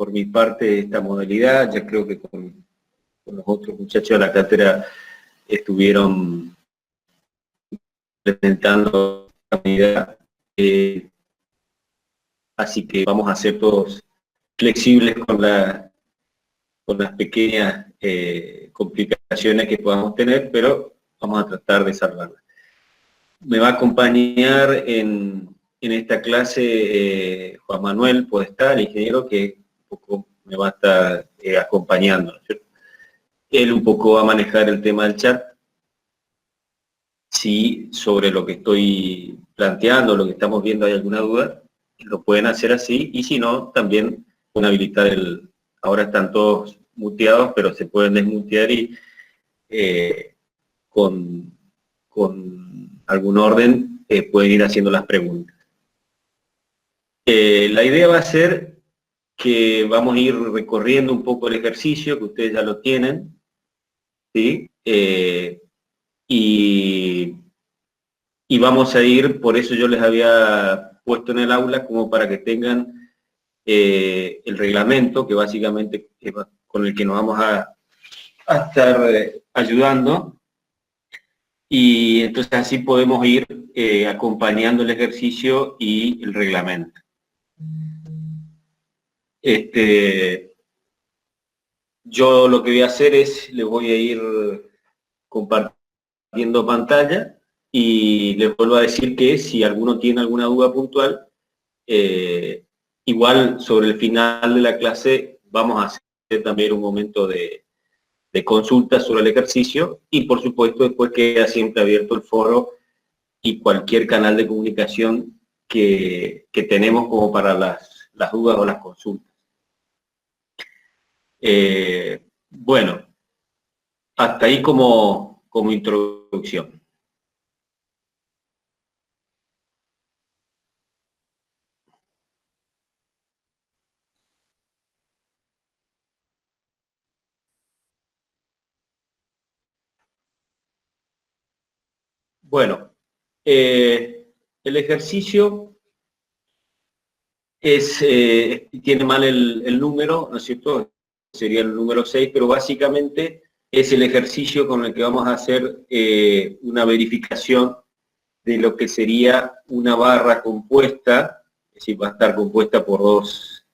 por mi parte esta modalidad. Ya creo que con los otros muchachos de la cátedra estuvieron presentando la medida, así que vamos a ser todos flexibles con las pequeñas complicaciones que podamos tener, pero vamos a tratar de salvarlas. Me va a acompañar en esta clase Juan Manuel Podestá, el ingeniero, que un poco me va a estar acompañando, ¿no es cierto? Él un poco va a manejar el tema del chat. Si sobre lo que estoy planteando, lo que estamos viendo, hay alguna duda, lo pueden hacer así, y si no, también pueden habilitar ahora están todos muteados, pero se pueden desmutear y con algún orden pueden ir haciendo las preguntas. La idea va a ser que vamos a ir recorriendo un poco el ejercicio, que ustedes ya lo tienen, ¿sí? Y vamos a ir, por eso yo les había puesto en el aula, como para que tengan el reglamento, que básicamente con el que nos vamos a estar ayudando, y entonces así podemos ir acompañando el ejercicio y el reglamento. Yo lo que voy a hacer es, les voy a ir compartiendo pantalla, y les vuelvo a decir que si alguno tiene alguna duda puntual, igual sobre el final de la clase vamos a hacer también un momento de consulta sobre el ejercicio, y por supuesto después queda siempre abierto el foro y cualquier canal de comunicación que tenemos como para las dudas o las consultas. Bueno, hasta ahí como introducción. Bueno, el ejercicio tiene mal el número, ¿no es cierto? Sería el número 6, pero básicamente es el ejercicio con el que vamos a hacer una verificación de lo que sería una barra compuesta, es decir, va a estar compuesta por dos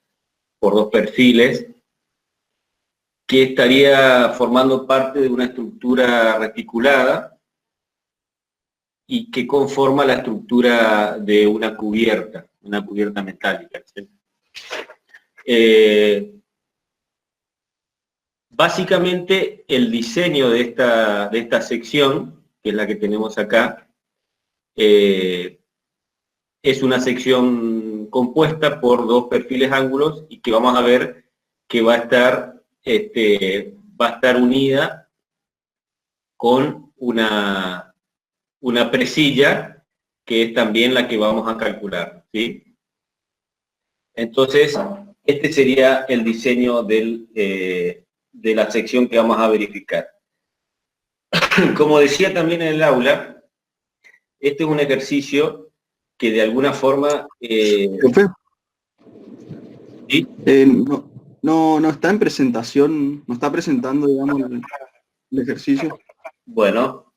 perfiles, que estaría formando parte de una estructura reticulada y que conforma la estructura de una cubierta metálica. ¿Sí? Básicamente el diseño de esta sección, que es la que tenemos acá, es una sección compuesta por dos perfiles ángulos, y que vamos a ver que va a estar unida con una presilla, que es también la que vamos a calcular, ¿sí? Entonces, este sería el diseño de la sección que vamos a verificar. Como decía también en el aula, este es un ejercicio que de alguna forma... Profe, ¿sí? no está en presentación, no está presentando, digamos, el ejercicio. Bueno,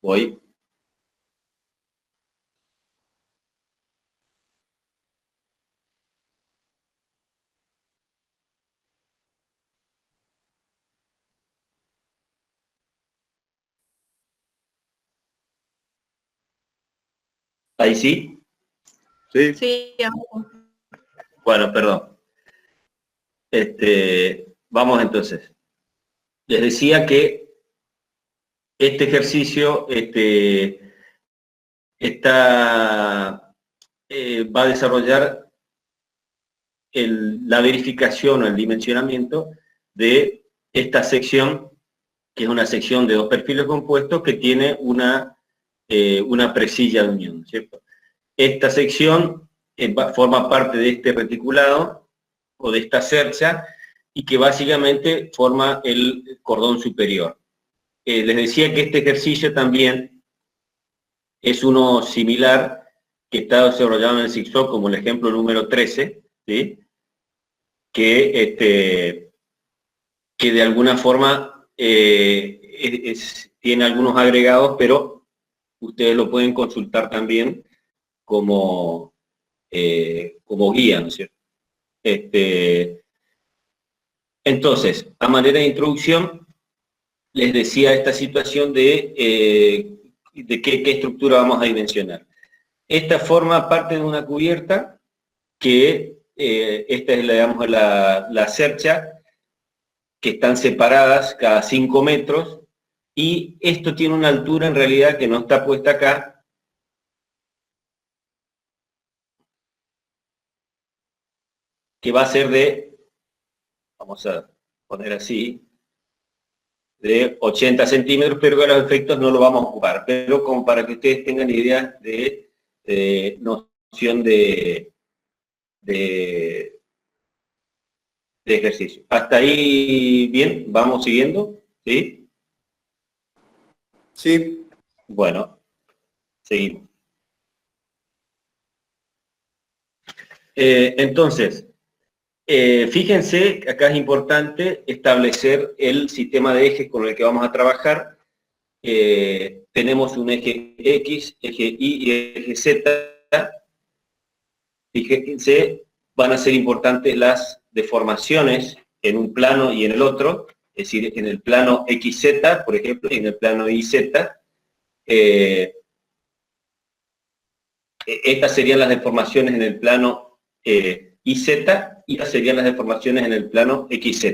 voy. ¿Ahí sí? Sí. Sí, Bueno, perdón. Vamos entonces. Les decía que este ejercicio va a desarrollar la verificación o el dimensionamiento de esta sección, que es una sección de dos perfiles compuestos que tiene una presilla de unión, ¿cierto? Esta sección forma parte de este reticulado o de esta cercha, y que básicamente forma el cordón superior. Les decía que este ejercicio también es uno similar que está desarrollado en el SIGSOC como el ejemplo número 13, ¿sí? Que de alguna forma tiene algunos agregados, pero ustedes lo pueden consultar también como, como guía, ¿no es cierto? Entonces, a manera de introducción, les decía esta situación de qué estructura vamos a dimensionar. Esta forma parte de una cubierta que, esta es, digamos, la cercha, que están separadas cada 5 metros, y esto tiene una altura en realidad que no está puesta acá, que va a ser de, vamos a poner así, de 80 centímetros, pero que los efectos no lo vamos a ocupar, pero como para que ustedes tengan idea de noción de ejercicio. Hasta ahí, bien, vamos siguiendo, ¿sí? Sí. Bueno, seguimos. Entonces, fíjense, acá es importante establecer el sistema de ejes con el que vamos a trabajar. Tenemos un eje X, eje Y y eje Z. Fíjense, van a ser importantes las deformaciones en un plano y en el otro, es decir, en el plano XZ, por ejemplo, y en el plano YZ. Estas serían las deformaciones en el plano YZ, y estas serían las deformaciones en el plano XZ.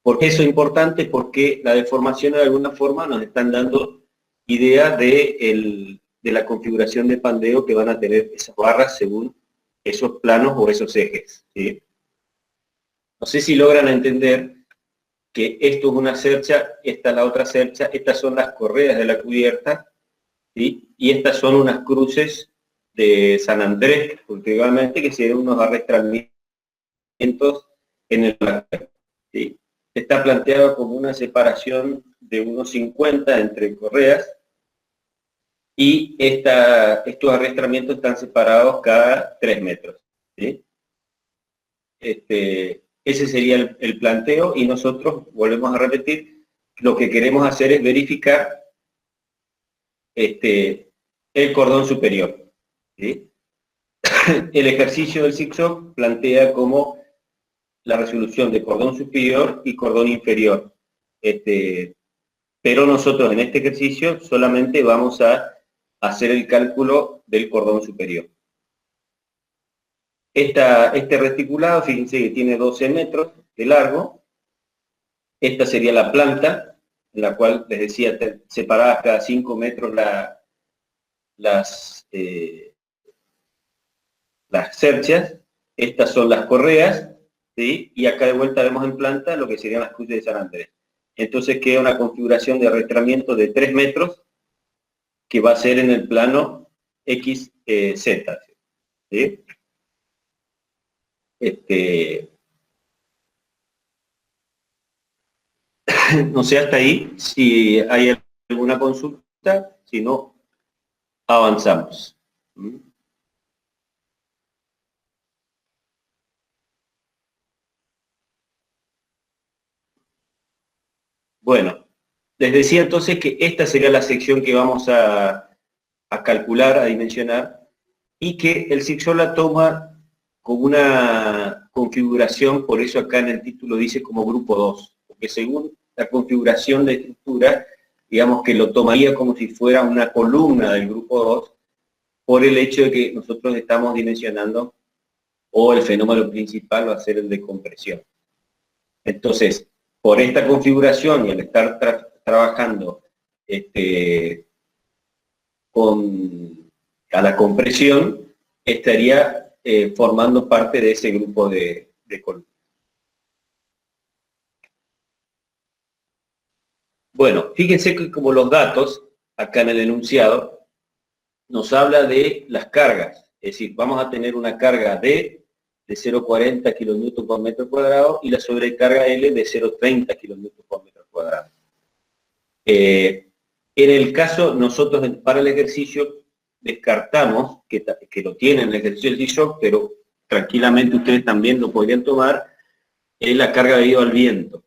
¿Por qué eso es importante? Porque las deformaciones de alguna forma nos están dando idea de la configuración de pandeo que van a tener esas barras según esos planos o esos ejes, ¿sí? No sé si logran entender que esto es una cercha, esta es la otra cercha, estas son las correas de la cubierta, ¿sí? Y estas son unas cruces de San Andrés, últimamente, que serían unos arrastramientos en el placar, ¿sí? Está planteado como una separación de unos 50 entre correas, y estos arrastramientos están separados cada 3 metros, ¿sí? Ese sería el planteo, y nosotros, volvemos a repetir, lo que queremos hacer es verificar el cordón superior, ¿sí? El ejercicio del zigzag plantea como la resolución de cordón superior y cordón inferior. Pero nosotros en este ejercicio solamente vamos a hacer el cálculo del cordón superior. Este reticulado, fíjense que tiene 12 metros de largo. Esta sería la planta, en la cual les decía, separadas cada 5 metros las cerchas. Estas son las correas, ¿sí? Y acá de vuelta vemos en planta lo que serían las cruces de San Andrés. Entonces queda una configuración de arrastramiento de 3 metros, que va a ser en el plano XZ, ¿sí? No sé hasta ahí si hay alguna consulta, si no, avanzamos. Bueno, les decía entonces que esta sería la sección que vamos a calcular, a dimensionar, y que el zigzag la toma como una configuración, por eso acá en el título dice como grupo 2, porque según la configuración de estructura, digamos que lo tomaría como si fuera una columna del grupo 2, por el hecho de que nosotros estamos dimensionando, o el fenómeno principal va a ser el de compresión. Entonces, por esta configuración y al estar trabajando a la compresión, estaría formando parte de ese grupo de columnas. Bueno, fíjense que como los datos, acá en el enunciado, nos habla de las cargas. Es decir, vamos a tener una carga D de 0,40 kN por metro cuadrado y la sobrecarga L de 0,30 kN por metro cuadrado. En el caso, nosotros para el ejercicio descartamos que lo tienen el ejercicio del zigzag, pero tranquilamente ustedes también lo podrían tomar, es la carga debido al viento.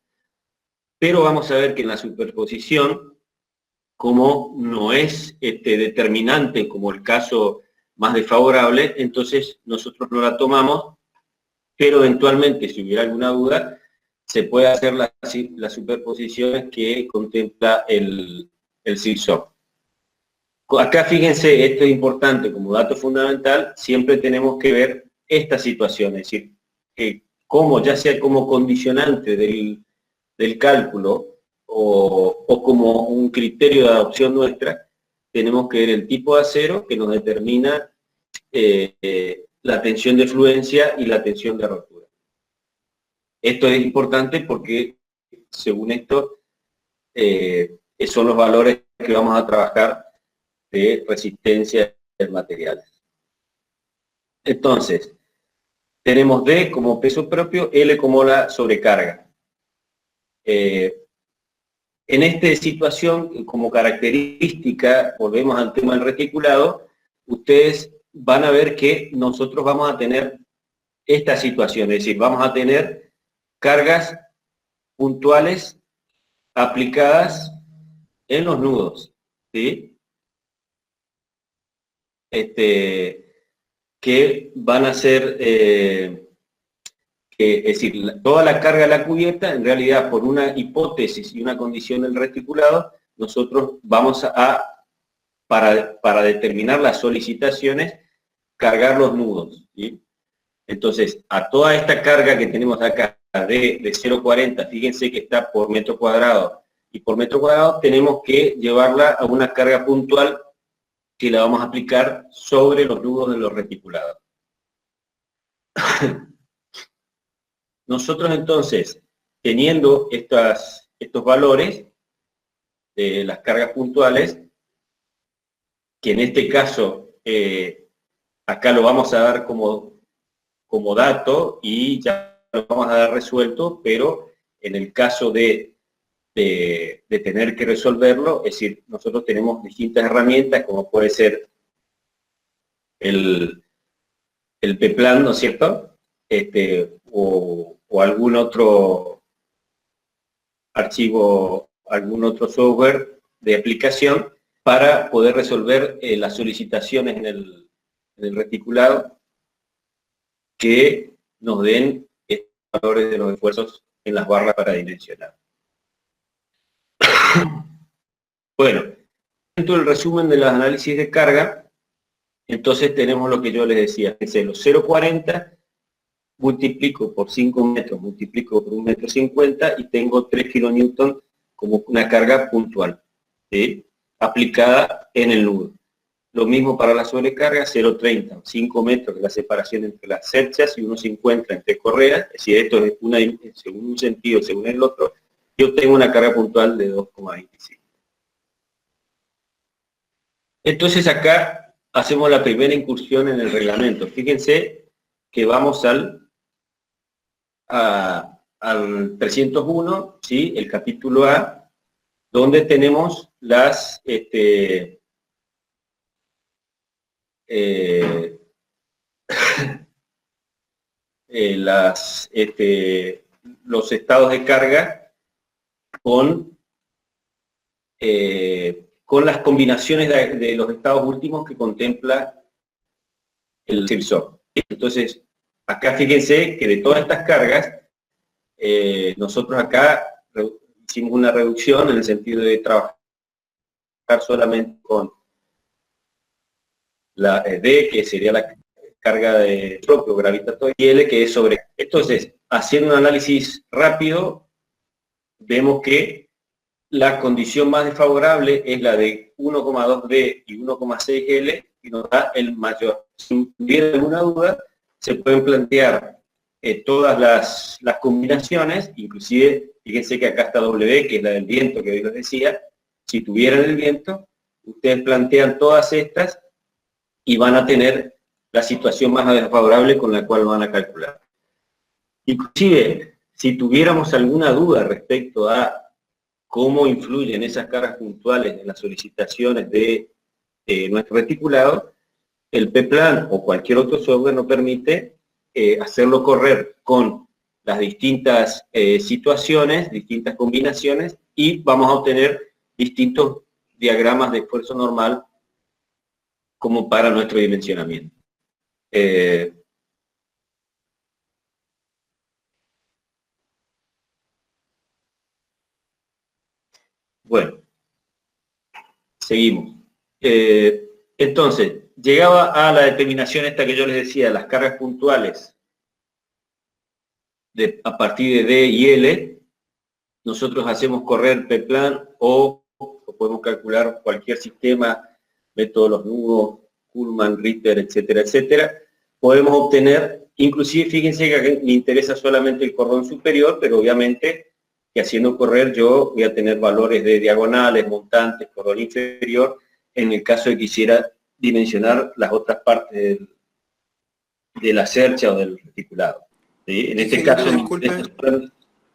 Pero vamos a ver que en la superposición, como no es determinante como el caso más desfavorable, entonces nosotros no la tomamos, pero eventualmente, si hubiera alguna duda, se puede hacer las superposiciones que contempla el SIRSOP. Acá fíjense, esto es importante como dato fundamental, siempre tenemos que ver esta situación, es decir, como ya sea como condicionante del cálculo o como un criterio de adopción nuestra, tenemos que ver el tipo de acero que nos determina la tensión de fluencia y la tensión de rotura. Esto es importante porque, según esto, son los valores que vamos a trabajar de resistencia del material. Entonces, tenemos D como peso propio, L como la sobrecarga. En esta situación, como característica, volvemos al tema del reticulado, ustedes van a ver que nosotros vamos a tener esta situación, es decir, vamos a tener cargas puntuales aplicadas en los nudos, ¿sí? Que van a ser, es decir, toda la carga de la cubierta, en realidad, por una hipótesis y una condición del reticulado, nosotros vamos a, para determinar las solicitaciones, cargar los nudos, ¿sí? Entonces, a toda esta carga que tenemos acá de 0,40, fíjense que está por metro cuadrado, y por metro cuadrado tenemos que llevarla a una carga puntual que la vamos a aplicar sobre los nudos de los reticulados. Nosotros entonces, teniendo estos valores de las cargas puntuales, que en este caso, acá lo vamos a dar como dato y ya lo vamos a dar resuelto, pero en el caso de tener que resolverlo, es decir, nosotros tenemos distintas herramientas, como puede ser el P-Plan, ¿no es cierto? O algún otro archivo, algún otro software de aplicación para poder resolver las solicitaciones en el reticulado que nos den estos valores de los esfuerzos en las barras para dimensionar. Bueno, dentro del resumen de los análisis de carga, entonces tenemos lo que yo les decía, es los 0,40 multiplico por 5 metros, multiplico por 1,50 m y tengo 3 kN como una carga puntual, ¿sí? Aplicada en el nudo. Lo mismo para la sobrecarga, 0,30, 5 metros de la separación entre las cerchas y 1,50 entre correas, es decir, esto es según un sentido, según el otro, yo tengo una carga puntual de 2,25. Entonces acá hacemos la primera incursión en el reglamento. Fíjense que vamos al 301, ¿sí? El capítulo A, donde tenemos las los estados de carga con las combinaciones de los estados últimos que contempla el SIRSOP. Entonces, acá fíjense que de todas estas cargas, nosotros acá hicimos una reducción en el sentido de trabajar solamente con la D, que sería la carga de propio gravitatorio, y L, que es sobre. Entonces, haciendo un análisis rápido, vemos que la condición más desfavorable es la de 1,2D y 1,6L, y nos da el mayor. Si hubiera alguna duda, se pueden plantear todas las combinaciones, inclusive, fíjense que acá está W, que es la del viento que hoy les decía. Si tuvieran el viento, ustedes plantean todas estas y van a tener la situación más desfavorable con la cual van a calcular. Inclusive, si tuviéramos alguna duda respecto a cómo influyen esas cargas puntuales en las solicitaciones de nuestro reticulado, el P-Plan o cualquier otro software nos permite hacerlo correr con las distintas situaciones, distintas combinaciones, y vamos a obtener distintos diagramas de esfuerzo normal como para nuestro dimensionamiento. Bueno, seguimos. Entonces, llegaba a la determinación esta que yo les decía, las cargas puntuales a partir de D y L. Nosotros hacemos correr P-plan o podemos calcular cualquier sistema, método de los nudos, Kuhlmann, Ritter, etcétera, etcétera. Podemos obtener, inclusive fíjense que me interesa solamente el cordón superior, pero obviamente que haciendo correr yo voy a tener valores de diagonales, montantes, cordón inferior, en el caso de que quisiera dimensionar las otras partes de la cercha o del reticulado. ¿Sí? En este caso,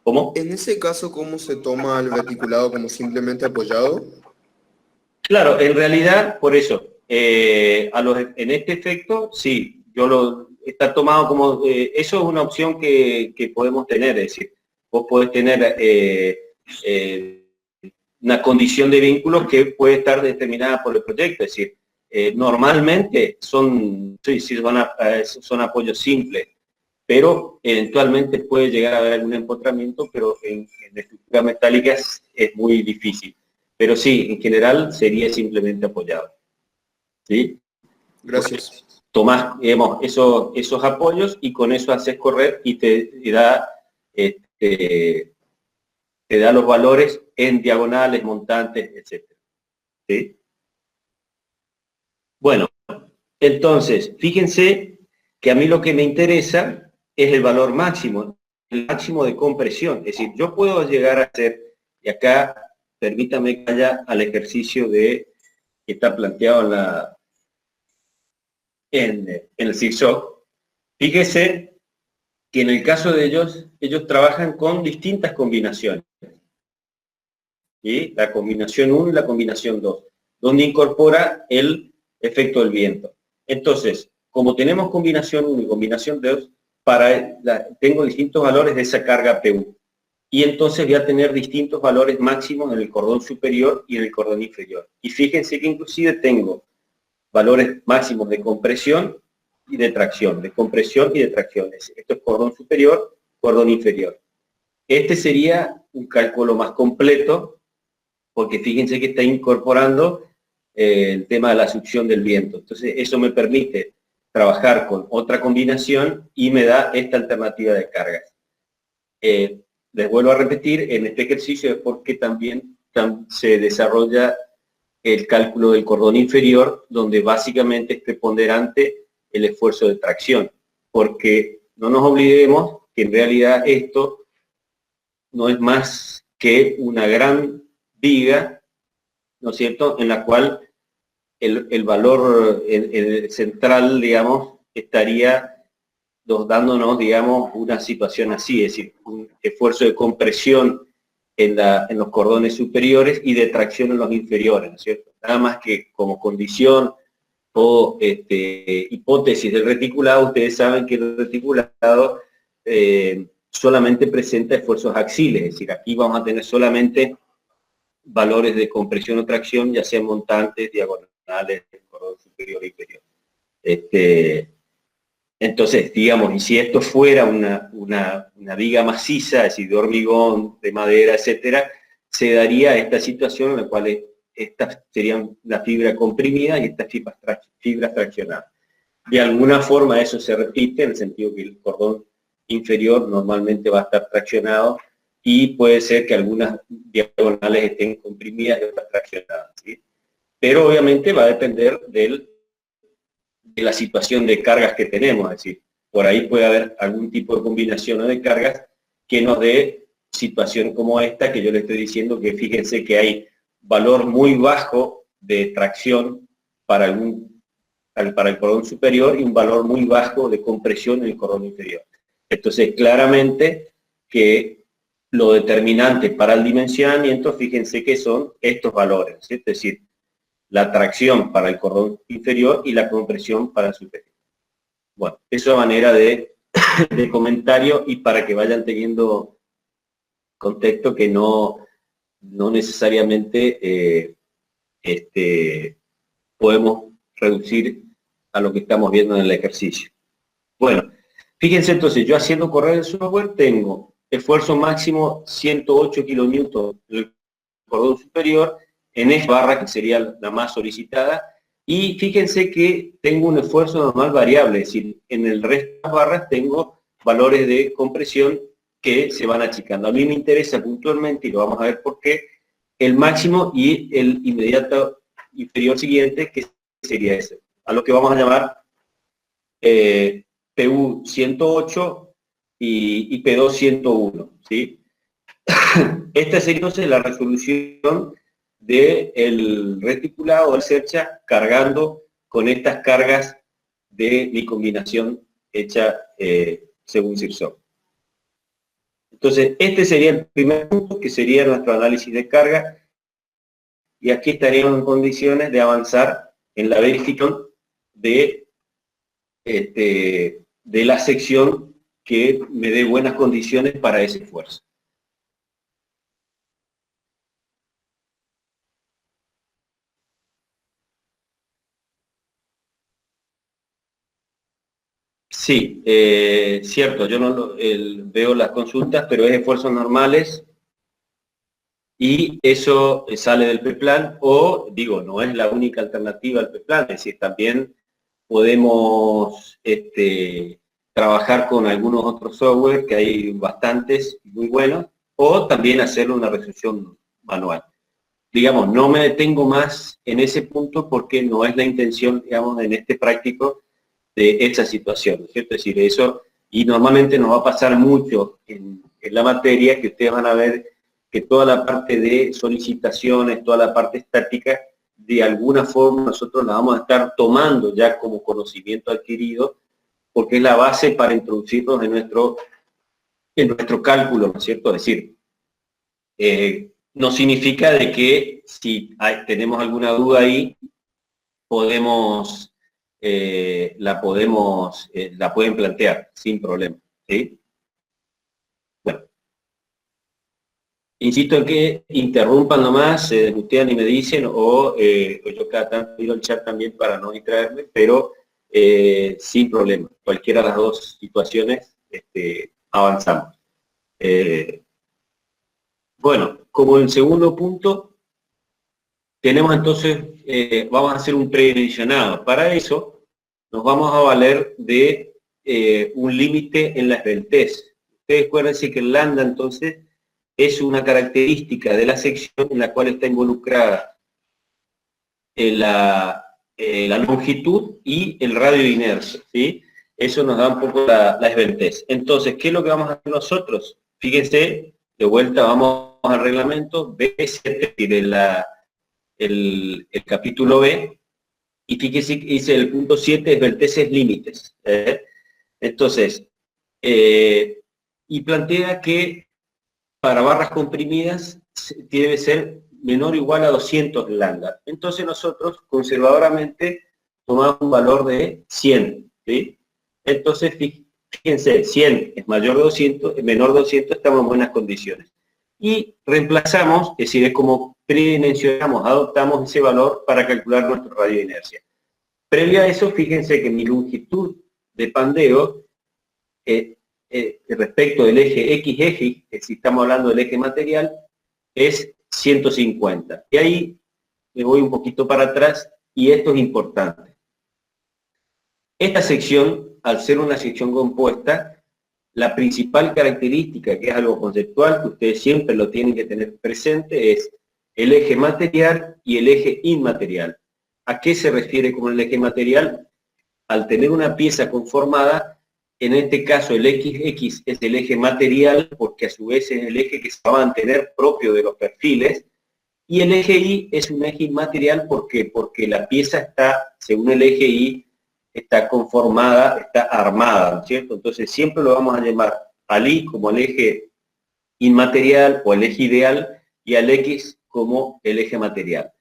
¿cómo? En ese caso, ¿cómo se toma el reticulado? ¿Como simplemente apoyado? Claro, en realidad, por eso, en este efecto, sí, está tomado como, eso es una opción que podemos tener, es decir, vos podés tener una condición de vínculos que puede estar determinada por el proyecto, es decir, normalmente son apoyos simples, pero eventualmente puede llegar a haber algún empotramiento, pero en estructuras metálicas es muy difícil. Pero sí, en general sería simplemente apoyado. ¿Sí? Gracias. Tomás, digamos, esos apoyos y con eso haces correr y te da los valores en diagonales, montantes, etc. ¿Sí? Bueno, entonces, fíjense que a mí lo que me interesa es el valor máximo, el máximo de compresión. Es decir, yo puedo llegar a hacer, y acá permítame que vaya al ejercicio que está planteado en el zigzag. Fíjese que en el caso de ellos trabajan con distintas combinaciones. ¿Sí? La combinación 1 y la combinación 2, donde incorpora el efecto del viento. Entonces, como tenemos combinación 1 y combinación 2, tengo distintos valores de esa carga PU. Y entonces voy a tener distintos valores máximos en el cordón superior y en el cordón inferior. Y fíjense que inclusive tengo valores máximos de compresión y de tracción, de compresión y de tracción. Esto es cordón superior, cordón inferior. Este sería un cálculo más completo, porque fíjense que está incorporando el tema de la succión del viento. Entonces eso me permite trabajar con otra combinación y me da esta alternativa de cargas. Les vuelvo a repetir, en este ejercicio es porque también se desarrolla el cálculo del cordón inferior, donde básicamente es preponderante el esfuerzo de tracción, porque no nos olvidemos que en realidad esto no es más que una gran viga, ¿no es cierto?, en la cual el valor central, digamos, estaría dándonos, digamos, una situación así, es decir, un esfuerzo de compresión en los cordones superiores y de tracción en los inferiores, ¿no es cierto? Nada más que como condición o hipótesis del reticulado, ustedes saben que el reticulado solamente presenta esfuerzos axiles, es decir, aquí vamos a tener solamente valores de compresión o tracción, ya sean montantes, diagonales, cordón superior e inferior. Entonces, digamos, y si esto fuera una viga maciza, es decir, de hormigón, de madera, etcétera, se daría esta situación en la cual estas serían la fibra comprimida y estas fibras traccionadas. De alguna forma eso se repite, en el sentido que el cordón inferior normalmente va a estar traccionado y puede ser que algunas diagonales estén comprimidas y otras traccionadas, ¿sí? Pero obviamente va a depender de la situación de cargas que tenemos, es decir, por ahí puede haber algún tipo de combinación de cargas que nos dé situación como esta que yo le estoy diciendo, que fíjense que hay valor muy bajo de tracción para el cordón superior y un valor muy bajo de compresión en el cordón inferior. Entonces, claramente que lo determinante para el dimensionamiento, fíjense que son estos valores, ¿sí? Es decir, la tracción para el cordón inferior y la compresión para el superior. Bueno, eso es manera de de comentario y para que vayan teniendo contexto que no necesariamente podemos reducir a lo que estamos viendo en el ejercicio. Bueno, fíjense entonces, yo haciendo correr el software tengo esfuerzo máximo 108 kilonewton en el cordón superior, en esta barra que sería la más solicitada, y fíjense que tengo un esfuerzo normal variable, es decir, en el resto de las barras tengo valores de compresión que se van achicando. A mí me interesa puntualmente, y lo vamos a ver por qué, el máximo y el inmediato inferior siguiente, que sería ese, a lo que vamos a llamar PU 108 y P2 101, ¿sí? Esta sería entonces la resolución del reticulado del Sercha cargando con estas cargas de mi combinación hecha según Sirson. Entonces, este sería el primer punto, que sería nuestro análisis de carga, y aquí estaríamos en condiciones de avanzar en la verificación de la sección que me dé buenas condiciones para ese esfuerzo. Sí, cierto, yo no veo las consultas, pero es esfuerzos normales y eso sale del PEPLAN, o digo, no es la única alternativa al PEPLAN, es decir, también podemos trabajar con algunos otros software, que hay bastantes muy buenos, o también hacer una resolución manual. Digamos, no me detengo más en ese punto porque no es la intención, digamos, en este práctico de esta situación, ¿cierto? Es decir, eso, y normalmente nos va a pasar mucho en la materia, que ustedes van a ver que toda la parte de solicitaciones, toda la parte estática, de alguna forma nosotros la vamos a estar tomando ya como conocimiento adquirido, porque es la base para introducirnos en nuestro cálculo, ¿no es cierto? Es decir, no significa de que si tenemos alguna duda ahí, la pueden plantear sin problema, ¿sí? Bueno, insisto en que interrumpan nomás, se desmutean y me dicen, o yo cada tanto miro el chat también para no distraerme, pero sin problema. Cualquiera de las dos situaciones avanzamos. Bueno, como el segundo punto, tenemos entonces, vamos a hacer un predimensionado. Para eso, nos vamos a valer de un límite en la esbeltez. Ustedes acuérdense que el lambda, entonces, es una característica de la sección en la cual está involucrada la longitud y el radio de inercia, ¿sí? Eso nos da un poco la esbeltez. Entonces, ¿qué es lo que vamos a hacer nosotros? Fíjense, de vuelta vamos al reglamento B7, tiene el capítulo B, y fíjense que dice el punto 7, esbelteces límites. Entonces, y plantea que para barras comprimidas debe ser menor o igual a 200 lambda. Entonces nosotros, conservadoramente, tomamos un valor de 100, ¿sí? Entonces, fíjense, 100 es mayor de 200, es menor de 200, estamos en buenas condiciones. Y reemplazamos, es decir, es como predimensionamos, adoptamos ese valor para calcular nuestro radio de inercia. Previo a eso, fíjense que mi longitud de pandeo, respecto del eje X, si estamos hablando del eje material, es 150. Y ahí me voy un poquito para atrás, y esto es importante. Esta sección, al ser una sección compuesta, la principal característica, que es algo conceptual, que ustedes siempre lo tienen que tener presente, es el eje material y el eje inmaterial. ¿A qué se refiere con el eje material? Al tener una pieza conformada, en este caso el XX es el eje material, porque a su vez es el eje que se va a mantener propio de los perfiles, y el eje Y es un eje inmaterial, ¿por qué? Porque la pieza está, según el eje Y, está conformada, está armada, ¿no es cierto? Entonces siempre lo vamos a llamar al Y como el eje inmaterial o el eje ideal, y al X como el eje material.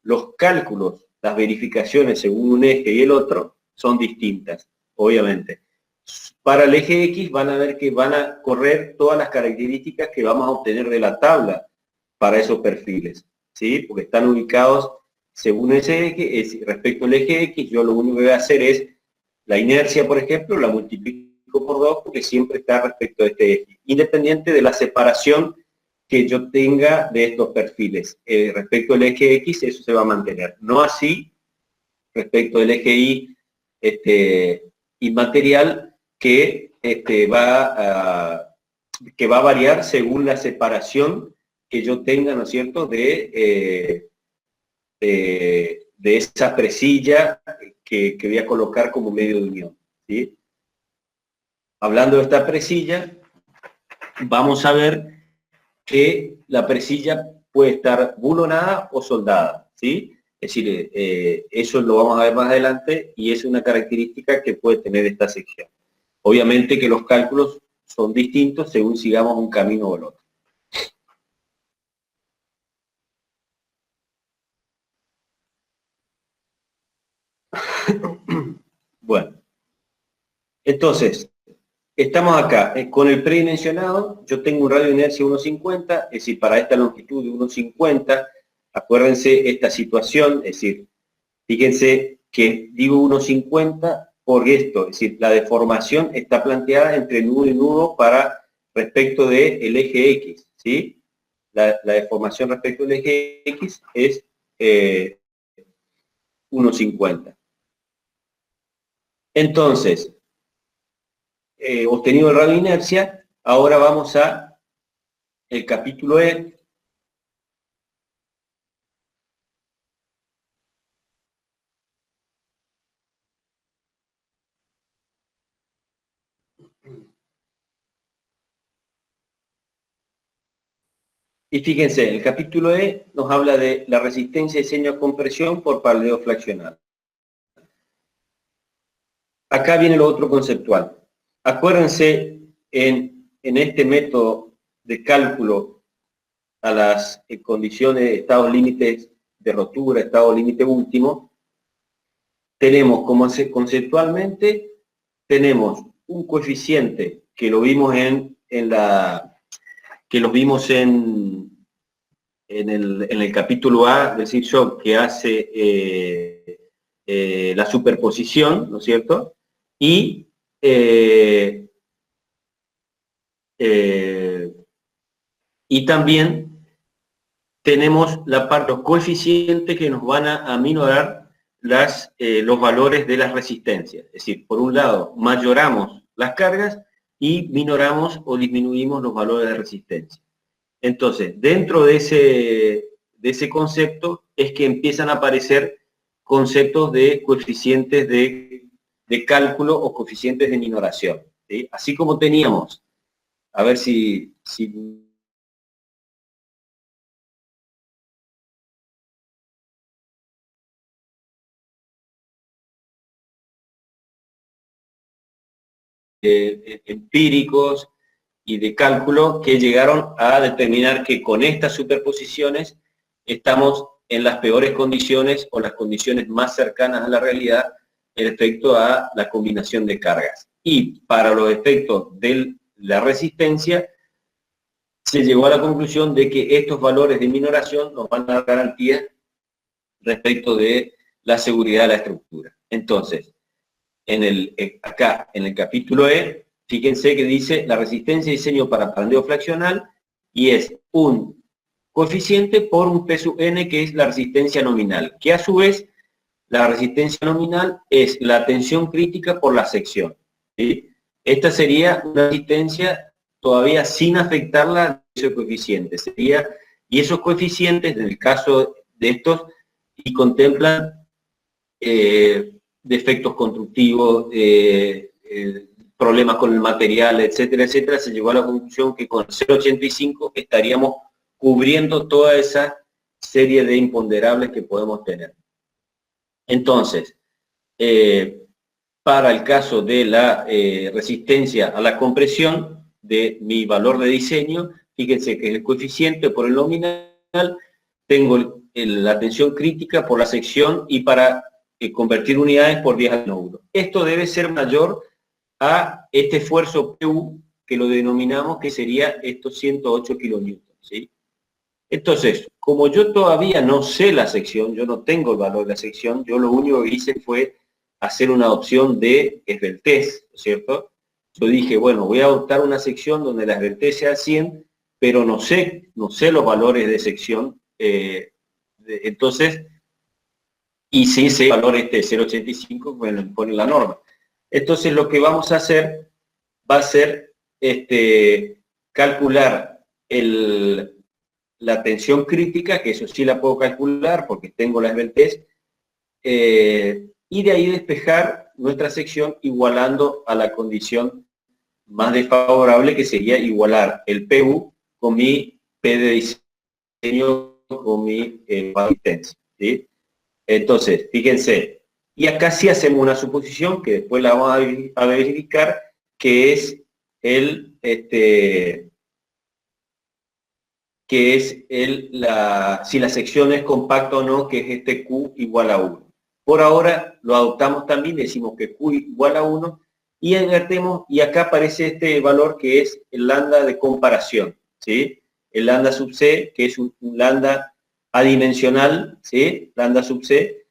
Los cálculos, las verificaciones según un eje y el otro son distintas, obviamente. para el eje X van a ver que van a correr todas las características que vamos a obtener de la tabla para esos perfiles, ¿sí? Porque están ubicados según ese eje. Respecto al eje X, yo lo único que voy a hacer es la inercia, por ejemplo, la multiplico por 2 porque siempre está respecto a este eje, independiente de la separación que yo tenga de estos perfiles. Respecto al eje X, eso se va a mantener. No así respecto del eje Y inmaterial, que va a variar según la separación que yo tenga, ¿no es cierto?, de esa presilla que voy a colocar como medio de unión, ¿sí? Hablando de esta presilla, vamos a ver que la presilla puede estar bulonada o soldada, ¿sí? Es decir, eso lo vamos a ver más adelante y es una característica que puede tener esta sección. Obviamente que los cálculos son distintos según sigamos un camino o el otro. Bueno, entonces, estamos acá con el predimensionado. Yo tengo un radio de inercia 1,50, es decir, para esta longitud de 1,50, acuérdense esta situación, es decir, fíjense que digo 1,50 por esto, es decir, la deformación está planteada entre nudo y nudo para respecto del eje X, ¿sí? La deformación respecto al eje X es 1,50. Entonces, obtenido el radio de inercia, ahora vamos a el capítulo E. Y fíjense, el capítulo E nos habla de la resistencia de diseño a compresión por paralelo fraccional. Acá viene lo otro conceptual. Acuérdense, en este método de cálculo a las condiciones, estados límites de rotura, estado límite último, tenemos como conceptualmente, tenemos un coeficiente que lo vimos en el capítulo A del Zig-Zag, que hace la superposición, ¿no es cierto? Y también tenemos los coeficientes que nos van a aminorar los valores de las resistencias. Es decir, por un lado, mayoramos las cargas y minoramos o disminuimos los valores de resistencia. Entonces, dentro de ese concepto es que empiezan a aparecer conceptos de coeficientes de cálculo o coeficientes de minoración, ¿sí? Así como teníamos, a ver si empíricos y de cálculo que llegaron a determinar que con estas superposiciones estamos en las peores condiciones o las condiciones más cercanas a la realidad respecto a la combinación de cargas. Y para los efectos de la resistencia, se llegó a la conclusión de que estos valores de minoración nos van a dar garantía respecto de la seguridad de la estructura. Entonces, acá en el capítulo E, fíjense que dice la resistencia de diseño para paralelo fraccional y es un coeficiente por un P sub n, que es la resistencia nominal, que a su vez la resistencia nominal es la tensión crítica por la sección, ¿sí? Esta sería una resistencia todavía sin afectarla de esos coeficientes. Y esos coeficientes, en el caso de estos, y contemplan defectos constructivos, problemas con el material, etcétera, etcétera. Se llegó a la conclusión que con 0,85 estaríamos cubriendo toda esa serie de imponderables que podemos tener. Entonces, para el caso de la resistencia a la compresión de mi valor de diseño, fíjense que el coeficiente por el nominal, tengo la tensión crítica por la sección y para convertir unidades por 10 al 1. Esto debe ser mayor a este esfuerzo PU, que lo denominamos que sería estos 108 kilonewtons, ¿sí? Entonces, como yo todavía no sé la sección, yo no tengo el valor de la sección, yo lo único que hice fue hacer una opción de esbeltez, ¿cierto? Yo dije, bueno, voy a adoptar una sección donde la esbeltez sea 100, pero no sé los valores de sección, entonces hice ese valor 0,85, bueno, pone la norma. Entonces lo que vamos a hacer va a ser calcular la tensión crítica, que eso sí la puedo calcular porque tengo la esbeltez, y de ahí despejar nuestra sección igualando a la condición más desfavorable, que sería igualar el PU con mi P de diseño con mi resistencia, ¿sí? Entonces, fíjense, y acá sí hacemos una suposición que después la vamos a verificar, que es si la sección es compacta o no, que es este Q igual a 1. Por ahora lo adoptamos también, decimos que Q igual a 1, y invertimos, y acá aparece este valor que es el lambda de comparación, ¿sí? El lambda sub C, que es un lambda adimensional, ¿sí? Lambda sub C,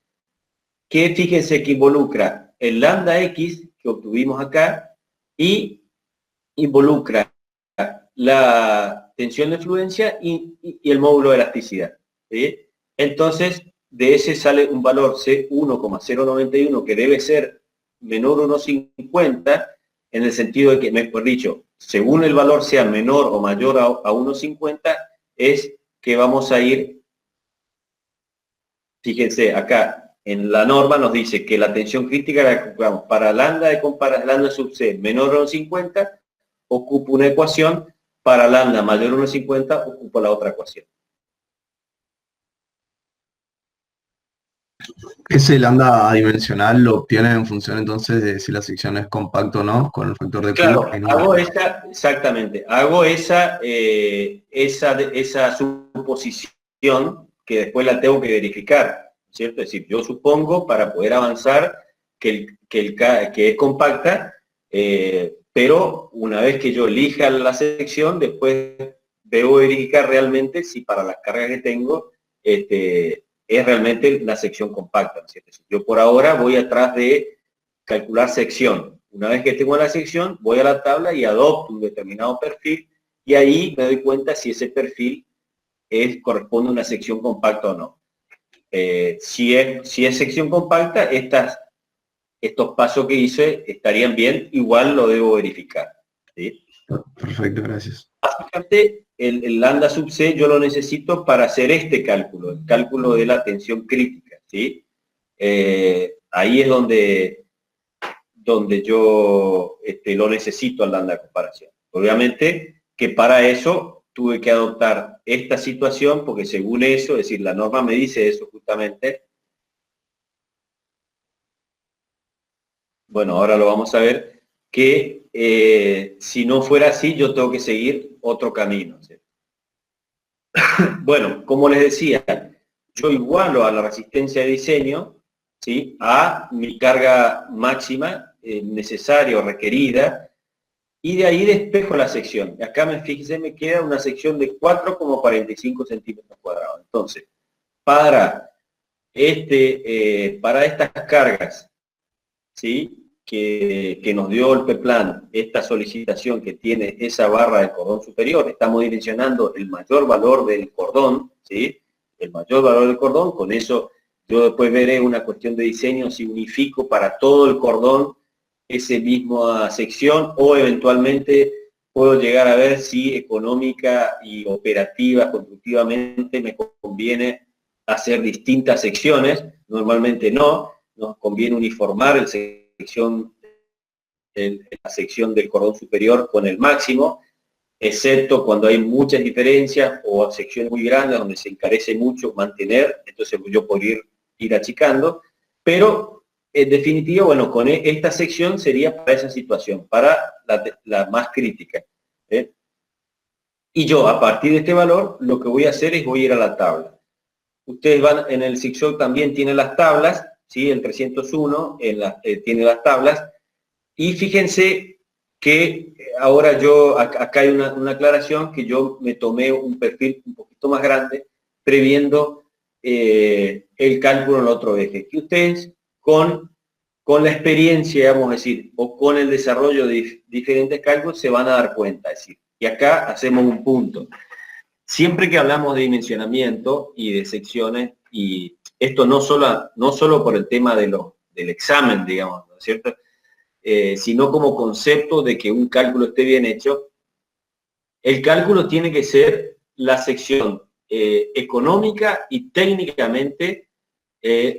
que fíjense que involucra el lambda X, que obtuvimos acá, y involucra la tensión de fluencia y el módulo de elasticidad, ¿sí? Entonces, de ese sale un valor C1,091 que debe ser menor a 1,50, en el sentido de que, mejor dicho, según el valor sea menor o mayor a 1,50, es que vamos a ir, fíjense, acá en la norma nos dice que la tensión crítica la calculamos para lambda de comparación, lambda sub C menor a 1,50, ocupa una ecuación, para lambda mayor a 1,50 ocupa la otra ecuación. Ese lambda adimensional lo obtiene en función entonces de si la sección es compacta o no, con el factor de Q. Claro, hago exactamente, hago esa suposición que después la tengo que verificar, ¿cierto? Es decir, yo supongo para poder avanzar que es compacta, pero una vez que yo elija la sección, después debo verificar realmente si para las cargas que tengo es realmente la sección compacta, ¿no es cierto? Yo por ahora voy atrás de calcular sección. Una vez que tengo la sección, voy a la tabla y adopto un determinado perfil, y ahí me doy cuenta si ese perfil corresponde a una sección compacta o no. Si es sección compacta, estos pasos que hice estarían bien, igual lo debo verificar, ¿sí? Perfecto, gracias. Básicamente, el lambda sub C yo lo necesito para hacer este cálculo, el cálculo de la tensión crítica, ¿sí? Ahí es donde yo lo necesito al lambda de comparación. Obviamente que para eso tuve que adoptar esta situación, porque según eso, es decir, la norma me dice eso justamente. Bueno, ahora lo vamos a ver, que si no fuera así, yo tengo que seguir otro camino, ¿sí? Bueno, como les decía, yo igualo a la resistencia de diseño, ¿sí?, a mi carga máxima necesaria o requerida, y de ahí despejo la sección. Acá fíjense, me queda una sección de 4,45 centímetros cuadrados. Entonces, para estas cargas, ¿sí?, que nos dio el PEPLAN, esta solicitación que tiene esa barra del cordón superior, estamos dimensionando el mayor valor del cordón, ¿sí?, el mayor valor del cordón. Con eso yo después veré una cuestión de diseño si unifico para todo el cordón esa misma sección, o eventualmente puedo llegar a ver si económica y operativa, constructivamente, me conviene hacer distintas secciones. Normalmente no, nos conviene uniformar la sección del cordón superior con el máximo, excepto cuando hay muchas diferencias o secciones muy grandes donde se encarece mucho mantener, entonces yo podría ir achicando, pero en definitiva, bueno, con esta sección sería para esa situación, para la más crítica, ¿eh? Y yo, a partir de este valor, lo que voy a hacer es voy a ir a la tabla. Ustedes van, en el SIGSOG también tiene las tablas, ¿sí? El 301 tiene las tablas, Y fíjense que ahora yo, acá hay una aclaración, que yo me tomé un perfil un poquito más grande, previendo el cálculo en el otro eje, que ustedes con la experiencia, vamos a decir, o con el desarrollo de diferentes cálculos se van a dar cuenta. Es decir, y acá hacemos un punto. Siempre que hablamos de dimensionamiento y de secciones, y esto no solo por el tema del examen, digamos, ¿no es cierto? Sino como concepto de que un cálculo esté bien hecho, el cálculo tiene que ser la sección económica y técnicamente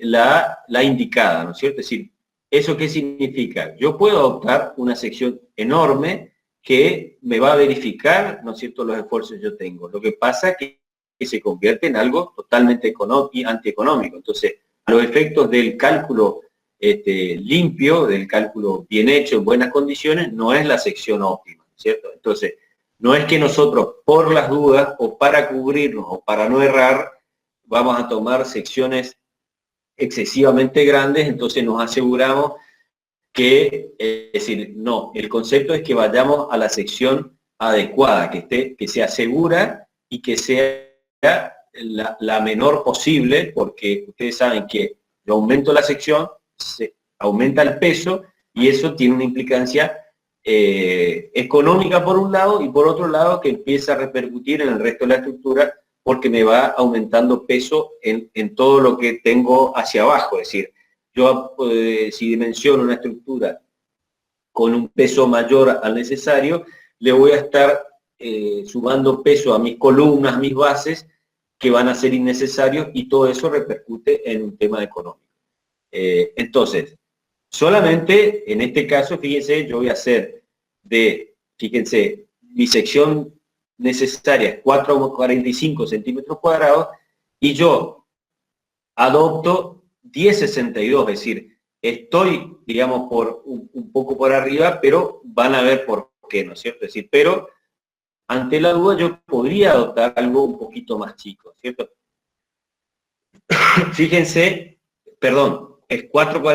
la indicada, ¿no es cierto? Es decir, ¿eso qué significa? Yo puedo adoptar una sección enorme que me va a verificar, ¿no es cierto?, los esfuerzos que yo tengo. Lo que pasa es que se convierte en algo totalmente antieconómico. Entonces, a los efectos del cálculo limpio, del cálculo bien hecho, en buenas condiciones, no es la sección óptima, ¿cierto? Entonces, no es que nosotros, por las dudas, o para cubrirnos, o para no errar, vamos a tomar secciones excesivamente grandes, entonces nos aseguramos que, es decir, no, el concepto es que vayamos a la sección adecuada, que sea segura y que sea la menor posible, porque ustedes saben que yo aumento la sección, se aumenta el peso, y eso tiene una implicancia económica por un lado, y por otro lado que empieza a repercutir en el resto de la estructura, porque me va aumentando peso en todo lo que tengo hacia abajo. Es decir, yo si dimensiono una estructura con un peso mayor al necesario, le voy a estar sumando peso a mis columnas, mis bases, que van a ser innecesarios, y todo eso repercute en un tema económico. Entonces, solamente en este caso, fíjense, yo voy a hacer fíjense, mi sección necesaria es 4,45 centímetros cuadrados, y yo adopto 10,62, es decir, estoy, digamos, un poco por arriba, pero van a ver por qué, ¿no es cierto? Es decir, pero ante la duda yo podría adoptar algo un poquito más chico, ¿cierto? Fíjense, perdón,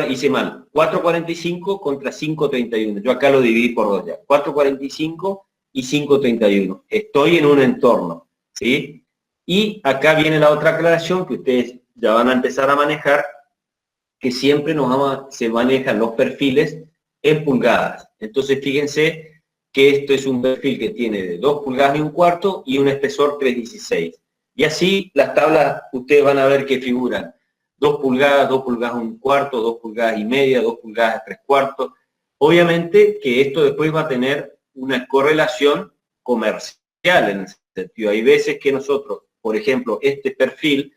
hice mal, 4,45 contra 5,31. Yo acá lo dividí por dos ya, 4,45 y 5,31. Estoy en un entorno, ¿sí? Y acá viene la otra aclaración que ustedes ya van a empezar a manejar, que siempre se manejan los perfiles en pulgadas. Entonces fíjense que esto es un perfil que tiene de 2 pulgadas y un cuarto y un espesor 3,16. Y así las tablas ustedes van a ver que figuran 2 pulgadas, 2 pulgadas y un cuarto, 2 pulgadas y media, 2 pulgadas y 3 cuartos. Obviamente que esto después va a tener una correlación comercial en ese sentido. Hay veces que nosotros, por ejemplo, este perfil,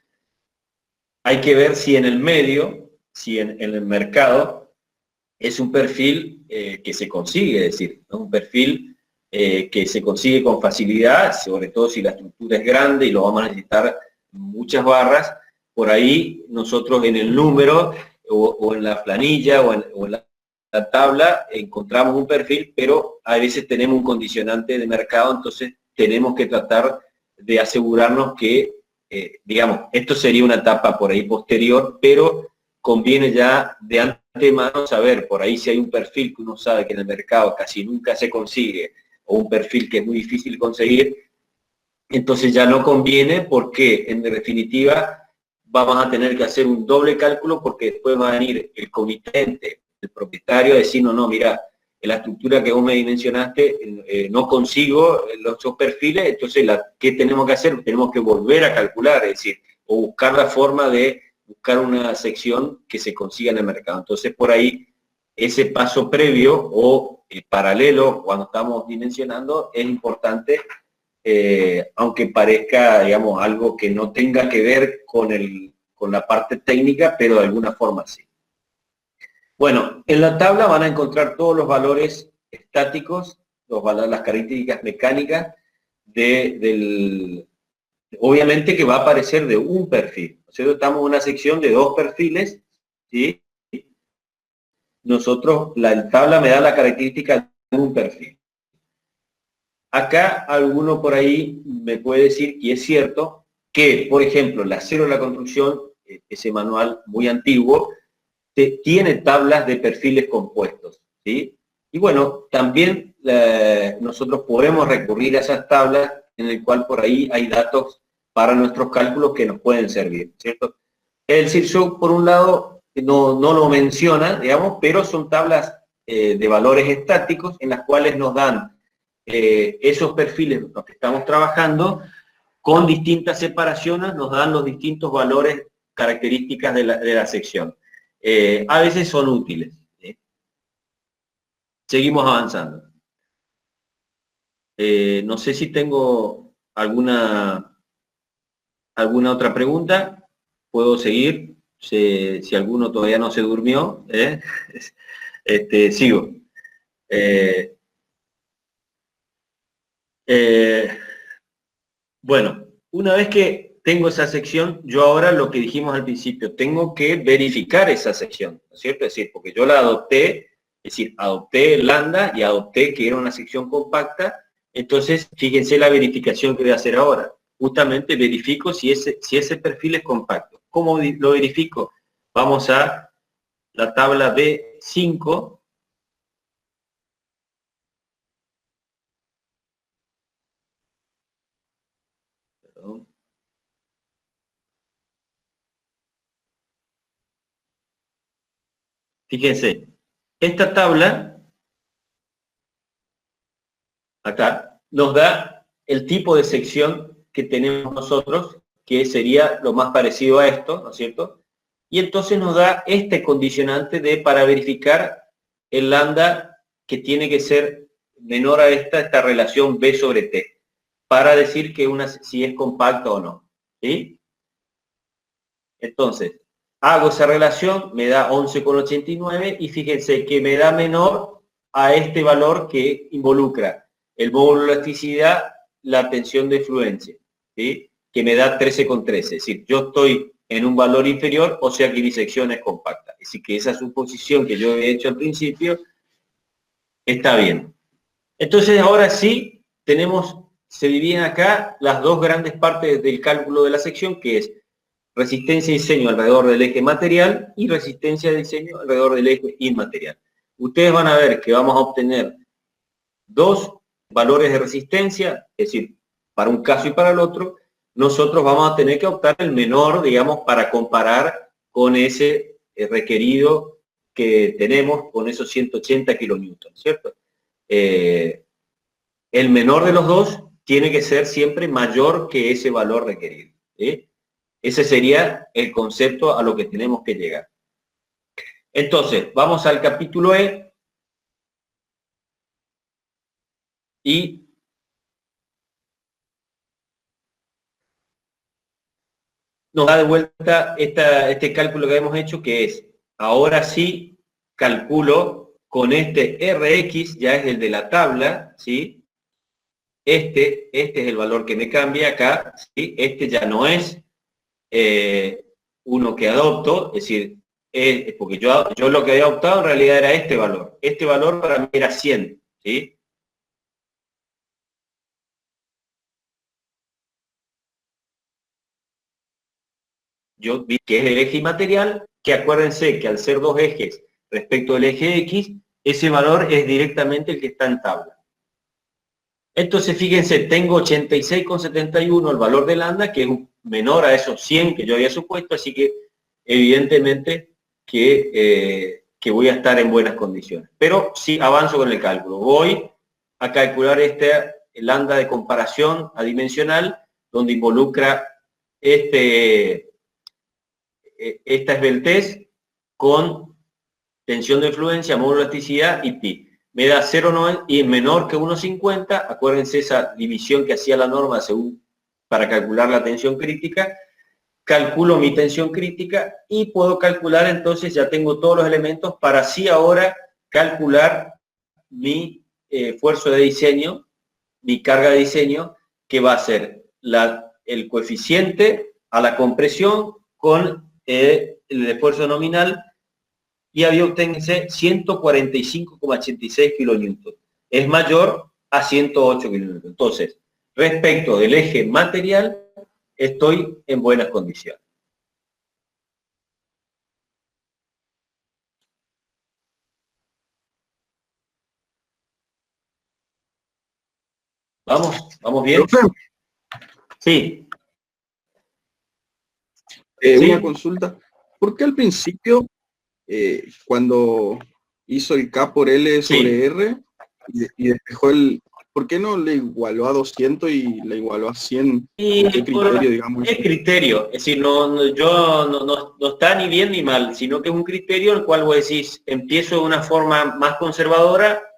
hay que ver si en el medio, si en el mercado, es un perfil que se consigue, es decir, ¿no? Un perfil que se consigue con facilidad, sobre todo si la estructura es grande y lo vamos a necesitar muchas barras. Por ahí nosotros en el número o en la planilla o en la tabla encontramos un perfil, pero a veces tenemos un condicionante de mercado, entonces tenemos que tratar de asegurarnos que, digamos, esto sería una etapa por ahí posterior, pero conviene ya de antemano saber por ahí si hay un perfil que uno sabe que en el mercado casi nunca se consigue, o un perfil que es muy difícil conseguir, entonces ya no conviene, porque en definitiva vamos a tener que hacer un doble cálculo, porque después va a venir el comitente, el propietario, a decir, no, mira, en la estructura que vos me dimensionaste no consigo los dos perfiles, entonces ¿qué tenemos que hacer? Tenemos que volver a calcular, es decir, o buscar la forma de buscar una sección que se consiga en el mercado. Entonces por ahí ese paso previo o paralelo cuando estamos dimensionando es importante, aunque parezca, digamos, algo que no tenga que ver con la parte técnica, pero de alguna forma sí. Bueno, en la tabla van a encontrar todos los valores estáticos, las características mecánicas obviamente que va a aparecer de un perfil. Nosotros estamos en una sección de 2 perfiles, ¿sí? Nosotros, la tabla me da la característica de un perfil. Acá alguno por ahí me puede decir, y es cierto, que, por ejemplo, la Cero de la Construcción, ese manual muy antiguo, tiene tablas de perfiles compuestos, ¿sí? Y bueno, también nosotros podemos recurrir a esas tablas en el cual por ahí hay datos para nuestros cálculos que nos pueden servir, ¿cierto? El CIRSHOW, por un lado, no lo menciona, digamos, pero son tablas de valores estáticos en las cuales nos dan esos perfiles en los que estamos trabajando con distintas separaciones, nos dan los distintos valores, características de la sección. A veces son útiles. Seguimos avanzando. No sé si tengo alguna otra pregunta. ¿Puedo seguir? Si alguno todavía no se durmió, sigo. Bueno, una vez que tengo esa sección, yo ahora lo que dijimos al principio, tengo que verificar esa sección, ¿no es cierto? Es decir, porque yo la adopté, es decir, adopté lambda y adopté que era una sección compacta, entonces fíjense la verificación que voy a hacer ahora. Justamente verifico si ese perfil es compacto. ¿Cómo lo verifico? Vamos a la tabla B5. Perdón. Fíjense, esta tabla, acá, nos da el tipo de sección que tenemos nosotros, que sería lo más parecido a esto, ¿no es cierto? Y entonces nos da este condicionante para verificar el lambda que tiene que ser menor a esta relación B sobre T, para decir que si es compacta o no, ¿sí? Entonces, hago esa relación, me da 11,89 y fíjense que me da menor a este valor que involucra el módulo de elasticidad, la tensión de fluencia, ¿sí? Que me da 13,13. Es decir, yo estoy en un valor inferior, o sea que mi sección es compacta. Es decir, que esa suposición que yo he hecho al principio está bien. Entonces, ahora sí, se dividen acá las dos grandes partes del cálculo de la sección, que es resistencia de diseño alrededor del eje material y resistencia de diseño alrededor del eje inmaterial. Ustedes van a ver que vamos a obtener dos valores de resistencia, es decir, para un caso y para el otro, nosotros vamos a tener que optar el menor, digamos, para comparar con ese requerido que tenemos con esos 180 kilonewtons, ¿cierto? El menor de los dos tiene que ser siempre mayor que ese valor requerido, ¿sí? Ese sería el concepto a lo que tenemos que llegar. Entonces, vamos al capítulo E y nos da de vuelta este cálculo que hemos hecho, que es, ahora sí calculo con este Rx, ya es el de la tabla, ¿sí? Este es el valor que me cambia acá, ¿sí? Este ya no es uno que adopto, es decir, porque yo lo que había adoptado en realidad era este valor. Este valor para mí era 100, ¿sí? Yo vi que es el eje inmaterial, que acuérdense que al ser dos ejes respecto del eje X, ese valor es directamente el que está en tabla. Entonces, fíjense, tengo 86,71 el valor de lambda, que es menor a esos 100 que yo había supuesto, así que evidentemente que voy a estar en buenas condiciones. Pero sí avanzo con el cálculo. Voy a calcular este lambda de comparación adimensional, donde involucra esta esbeltez con tensión de fluencia, módulo de elasticidad y pi. Me da 0,9 y es menor que 1,50. Acuérdense esa división que hacía la norma para calcular la tensión crítica. Calculo mi tensión crítica y puedo calcular, entonces ya tengo todos los elementos para así ahora calcular mi esfuerzo de diseño, mi carga de diseño, que va a ser el coeficiente a la compresión con el esfuerzo nominal, y había obtenido 145,86 kilonewtons. Es mayor a 108 kilonewtons. Entonces, respecto del eje material, estoy en buenas condiciones. ¿Vamos bien? Profe, Sí, Sí. una consulta. ¿Por qué al principio, cuando hizo el K por L sobre Sí. R y despejó ¿por qué no le igualó a 200 y le igualó a 100? ¿Con qué criterio, digamos? Es criterio, es decir, no está ni bien ni mal, sino que es un criterio en el cual vos decís, empiezo de una forma más conservadora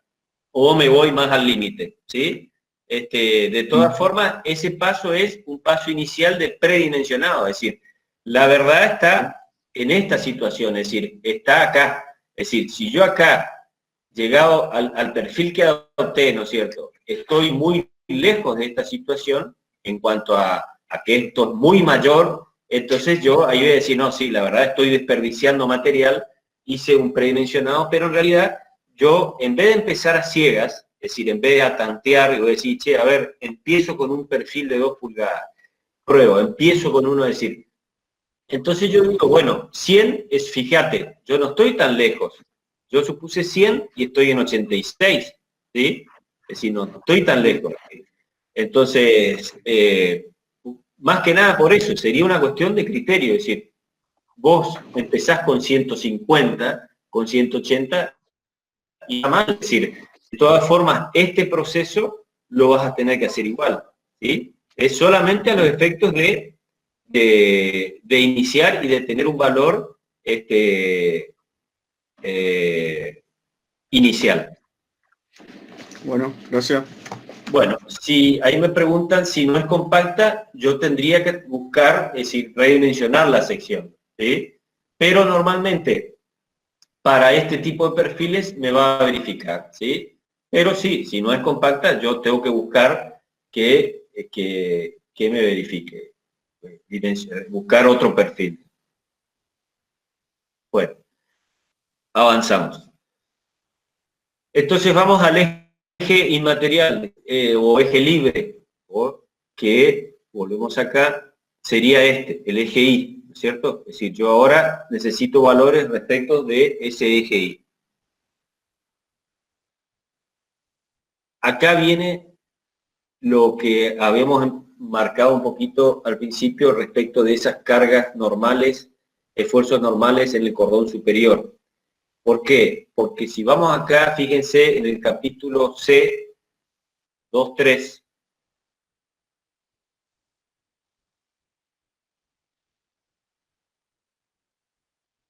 o me voy más al límite, ¿sí? De todas formas, ese paso es un paso inicial de predimensionado, es decir, la verdad está en esta situación, es decir, está acá. Es decir, si yo acá, llegado al perfil que adopté, ¿no es cierto?, estoy muy lejos de esta situación en cuanto a que esto es muy mayor, entonces yo ahí voy a decir, no, sí, la verdad estoy desperdiciando material, hice un predimensionado, pero en realidad yo, en vez de empezar a ciegas, es decir, en vez de a tantear y decir, che, a ver, empiezo con un perfil de 2 pulgadas, pruebo, empiezo con uno, es decir, entonces yo digo, bueno, 100 es, fíjate, yo no estoy tan lejos, yo supuse 100 y estoy en 86, ¿sí? Es decir, no estoy tan lejos. Entonces, más que nada por eso, sería una cuestión de criterio, es decir, vos empezás con 150, con 180 y más, es decir, de todas formas, este proceso lo vas a tener que hacer igual, ¿sí? Es solamente a los efectos de iniciar y de tener un valor inicial. Bueno, gracias. Bueno, si ahí me preguntan si no es compacta, yo tendría que buscar, es decir, redimensionar la sección, ¿sí? Pero normalmente para este tipo de perfiles me va a verificar, ¿sí? Pero sí, si no es compacta, yo tengo que buscar que me verifique, buscar otro perfil. Bueno, avanzamos. Entonces vamos al eje inmaterial o eje libre, que, volvemos acá, sería el eje Y, ¿no es cierto? Es decir, yo ahora necesito valores respecto de ese eje Y. Acá viene lo que habíamos marcado un poquito al principio respecto de esas cargas normales, esfuerzos normales en el cordón superior. ¿Por qué? Porque si vamos acá, fíjense en el capítulo C, 2.3,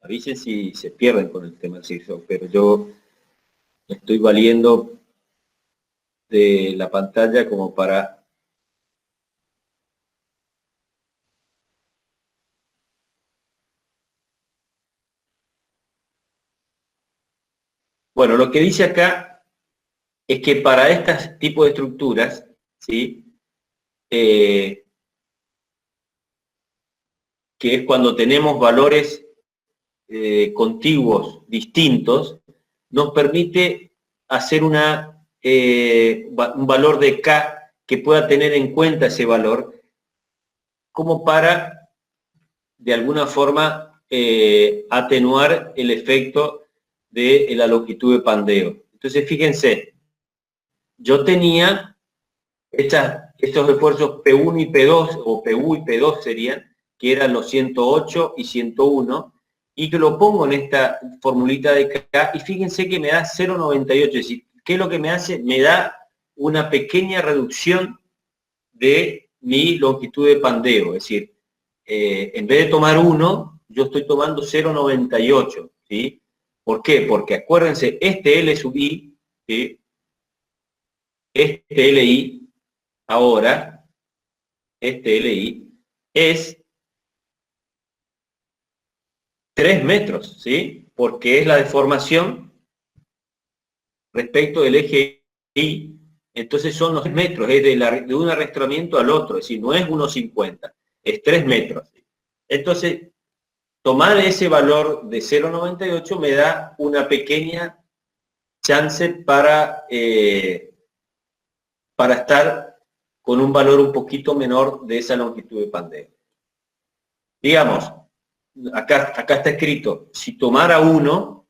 avisen si se pierden con el tema del CIRSO, pero yo estoy valiendo de la pantalla como para... Bueno, lo que dice acá es que para este tipo de estructuras, ¿sí? Que es cuando tenemos valores contiguos distintos, nos permite hacer un valor de K que pueda tener en cuenta ese valor como para, de alguna forma, atenuar el efecto de la longitud de pandeo. Entonces, fíjense, yo tenía estos esfuerzos P1 y P2, o PU y P2 serían, que eran los 108 y 101, y que lo pongo en esta formulita de K, y fíjense que me da 0,98, es decir, ¿qué es lo que me hace? Me da una pequeña reducción de mi longitud de pandeo, es decir, en vez de tomar 1, yo estoy tomando 0,98, ¿sí? ¿Por qué? Porque acuérdense, este L sub I, ¿sí? Este LI, ahora, este LI, es 3 metros, ¿sí? Porque es la deformación respecto del eje Y, entonces son los 3 metros, es de un arrastramiento al otro, es decir, no es 1,50, es 3 metros. Entonces, tomar ese valor de 0,98 me da una pequeña chance para estar con un valor un poquito menor de esa longitud de pandeo. Digamos, acá está escrito, si tomara 1,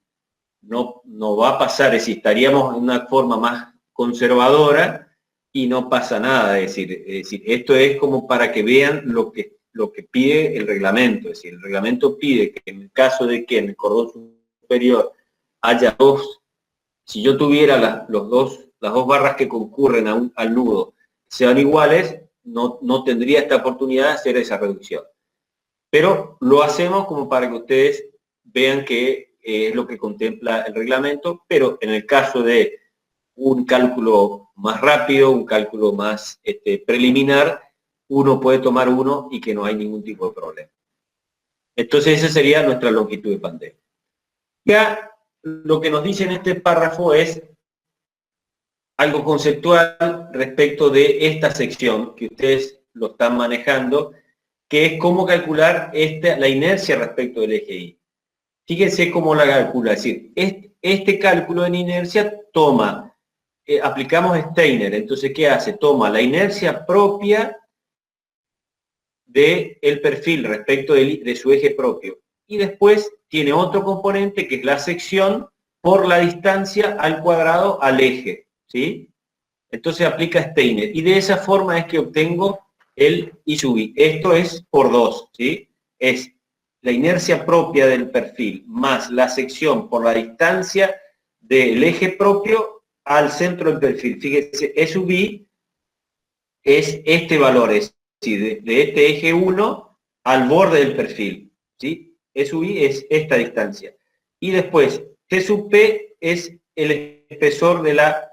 no va a pasar, es decir, estaríamos en una forma más conservadora y no pasa nada. Es decir, esto es como para que vean lo que pide el reglamento. Es decir, el reglamento pide que en el caso de que en el cordón superior haya dos, si yo tuviera las dos barras que concurren al nudo sean iguales, no tendría esta oportunidad de hacer esa reducción. Pero lo hacemos como para que ustedes vean que es lo que contempla el reglamento, pero en el caso de un cálculo más rápido, un cálculo más preliminar, uno puede tomar uno y que no hay ningún tipo de problema. Entonces esa sería nuestra longitud de pandemia. Ya lo que nos dice en este párrafo es algo conceptual respecto de esta sección que ustedes lo están manejando, que es cómo calcular la inercia respecto del eje Y. Fíjense cómo la calcula, es decir, este cálculo en inercia toma, aplicamos Steiner, entonces ¿qué hace? Toma la inercia propia del perfil respecto de su eje propio, y después tiene otro componente que es la sección por la distancia al cuadrado al eje, ¿sí? Entonces aplica Steiner, y de esa forma es que obtengo el I sub I. Esto es por 2, ¿sí? Es la inercia propia del perfil más la sección por la distancia del eje propio al centro del perfil. Fíjense, E sub I es este valor, es decir, de este eje 1 al borde del perfil, ¿sí? E sub I es esta distancia. Y después, T sub P es el espesor de la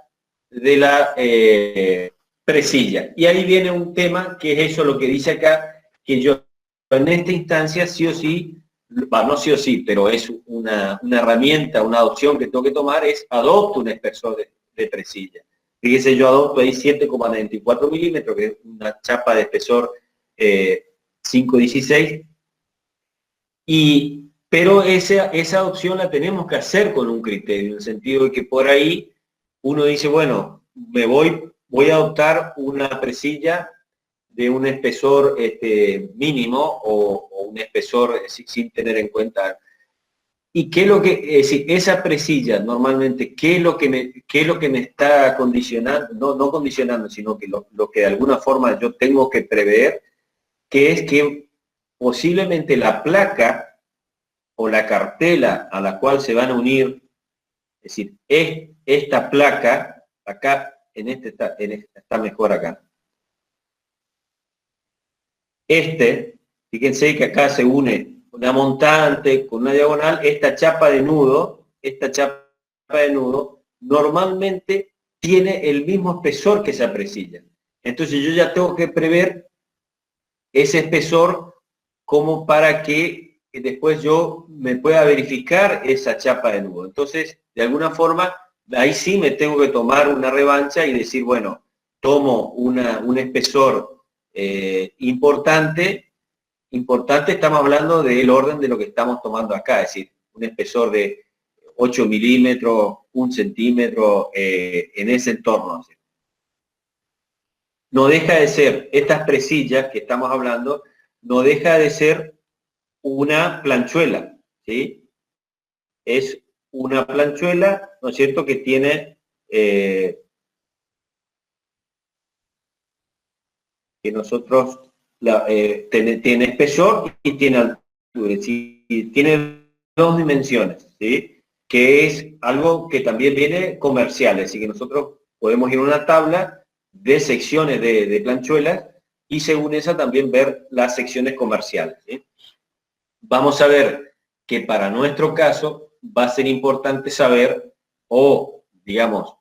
presilla. Y ahí viene un tema que es eso lo que dice acá, que yo en esta instancia sí o sí, no sí o sí, pero es una herramienta, una opción que tengo que tomar, es adopto un espesor de presilla. Fíjese, yo adopto ahí 7,94 milímetros, que es una chapa de espesor 5,16, pero esa opción la tenemos que hacer con un criterio, en el sentido de que por ahí uno dice, bueno, voy a adoptar una presilla de un espesor mínimo o un espesor sin tener en cuenta. ¿Y qué es lo que, es decir, esa presilla normalmente, qué es lo que me está condicionando, no condicionando, sino que lo que de alguna forma yo tengo que prever, que es que posiblemente la placa o la cartela a la cual se van a unir, es decir, esta placa, acá, en este está mejor acá. Fíjense que acá se une una montante con una diagonal, esta chapa de nudo, normalmente tiene el mismo espesor que esa presilla. Entonces yo ya tengo que prever ese espesor como para que después yo me pueda verificar esa chapa de nudo. Entonces, de alguna forma, ahí sí me tengo que tomar una revancha y decir, bueno, tomo un espesor importante, estamos hablando del orden de lo que estamos tomando acá, es decir, un espesor de 8 milímetros, 1 centímetro, en ese entorno. No deja de ser, estas presillas que estamos hablando, no deja de ser una planchuela, ¿sí? Es una planchuela, ¿no es cierto?, que tiene que nosotros tiene espesor y tiene altura, ¿sí? Tiene dos dimensiones, ¿sí? Que es algo que también viene comercial, así que nosotros podemos ir a una tabla de secciones de planchuelas y según esa también ver las secciones comerciales, ¿sí? Vamos a ver que para nuestro caso va a ser importante saber, digamos,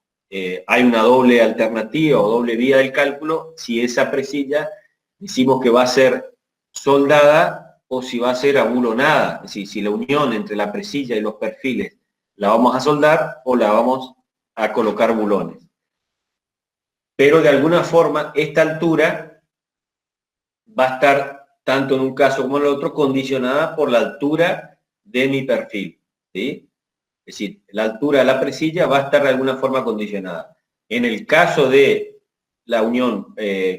hay una doble alternativa o doble vía del cálculo, si esa presilla decimos que va a ser soldada o si va a ser abulonada, es decir, si la unión entre la presilla y los perfiles la vamos a soldar o la vamos a colocar bulones. Pero de alguna forma esta altura va a estar, tanto en un caso como en el otro, condicionada por la altura de mi perfil, ¿sí? Es decir, la altura de la presilla va a estar de alguna forma condicionada. En el caso de la unión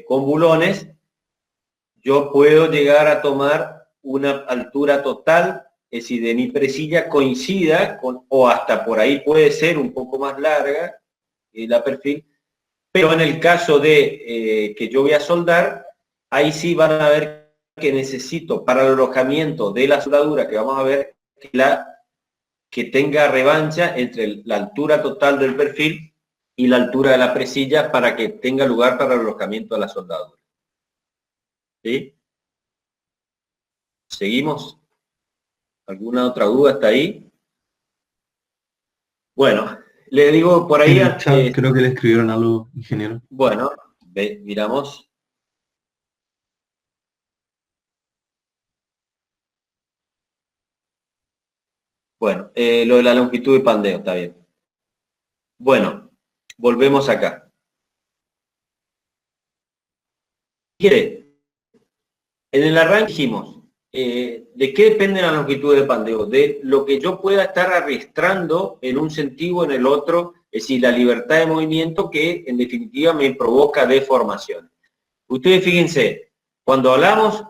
con bulones, yo puedo llegar a tomar una altura total, es decir, de mi presilla coincida con, o hasta por ahí puede ser un poco más larga, la perfil, Pero en el caso de que yo voy a soldar, ahí sí van a ver que necesito para el alojamiento de la soldadura, que vamos a ver, que tenga revancha entre la altura total del perfil y la altura de la presilla para que tenga lugar para el alojamiento de la soldadura. ¿Sí? ¿Seguimos? ¿Alguna otra duda hasta ahí? Bueno, le digo por ahí... En el chat creo que le escribieron algo, ingeniero. Bueno, miramos. Bueno, lo de la longitud de pandeo, está bien. Bueno, volvemos acá. ¿Quiere? En el arranque dijimos, ¿de qué depende la longitud del pandeo? De lo que yo pueda estar arrastrando en un sentido o en el otro, es decir, la libertad de movimiento que en definitiva me provoca deformación. Ustedes fíjense, cuando hablamos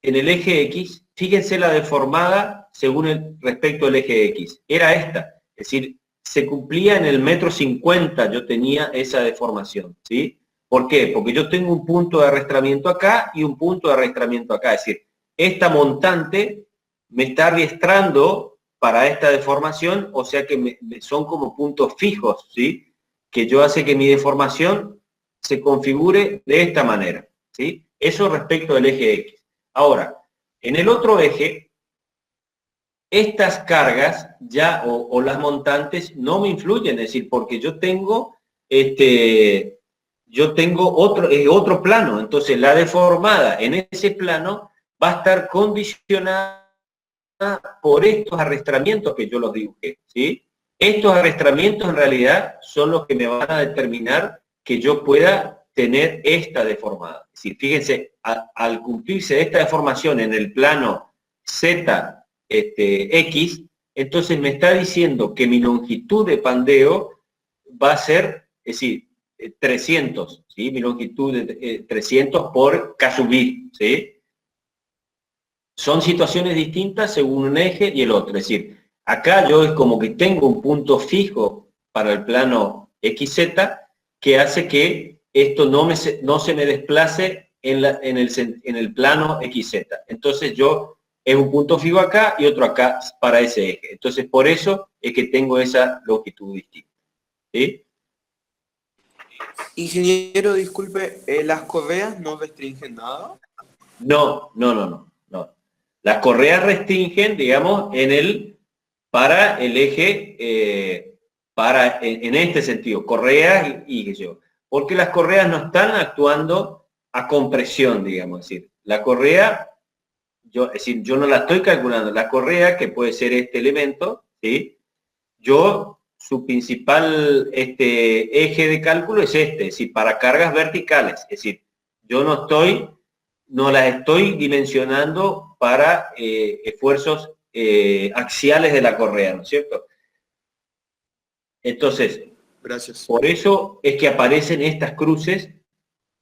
en el eje X, fíjense la deformada según respecto al eje X. Era esta, es decir, se cumplía en el 1,50 m, yo tenía esa deformación, ¿sí? ¿Por qué? Porque yo tengo un punto de arrastramiento acá y un punto de arrastramiento acá. Es decir, esta montante me está arrastrando para esta deformación, o sea que son como puntos fijos, ¿sí? Que yo hace que mi deformación se configure de esta manera, ¿sí? Eso respecto del eje X. Ahora, en el otro eje, estas cargas ya o las montantes no me influyen, es decir, porque yo tengo otro plano, entonces la deformada en ese plano va a estar condicionada por estos arrastramientos que yo los dibujé, ¿sí? Estos arrastramientos en realidad son los que me van a determinar que yo pueda tener esta deformada. Es decir, fíjense, al cumplirse esta deformación en el plano Z, X, entonces me está diciendo que mi longitud de pandeo va a ser, es decir, 300, ¿sí? Mi longitud de 300 por K sub I, ¿sí? Son situaciones distintas según un eje y el otro. Es decir, acá yo es como que tengo un punto fijo para el plano XZ que hace que esto no se me desplace en el plano XZ. Entonces yo es un punto fijo acá y otro acá para ese eje. Entonces por eso es que tengo esa longitud distinta. ¿Sí? Ingeniero, disculpe, ¿las correas no restringen nada? No. Las correas restringen, digamos, para el eje, en este sentido, correas y qué sé yo. Porque las correas no están actuando a compresión, digamos, es decir, la correa, yo no la estoy calculando, la correa, que puede ser este elemento, ¿sí? Su principal eje de cálculo es es decir, para cargas verticales, es decir, yo no las estoy dimensionando para esfuerzos axiales de la correa, ¿no es cierto? Entonces, Gracias. por eso es que aparecen estas cruces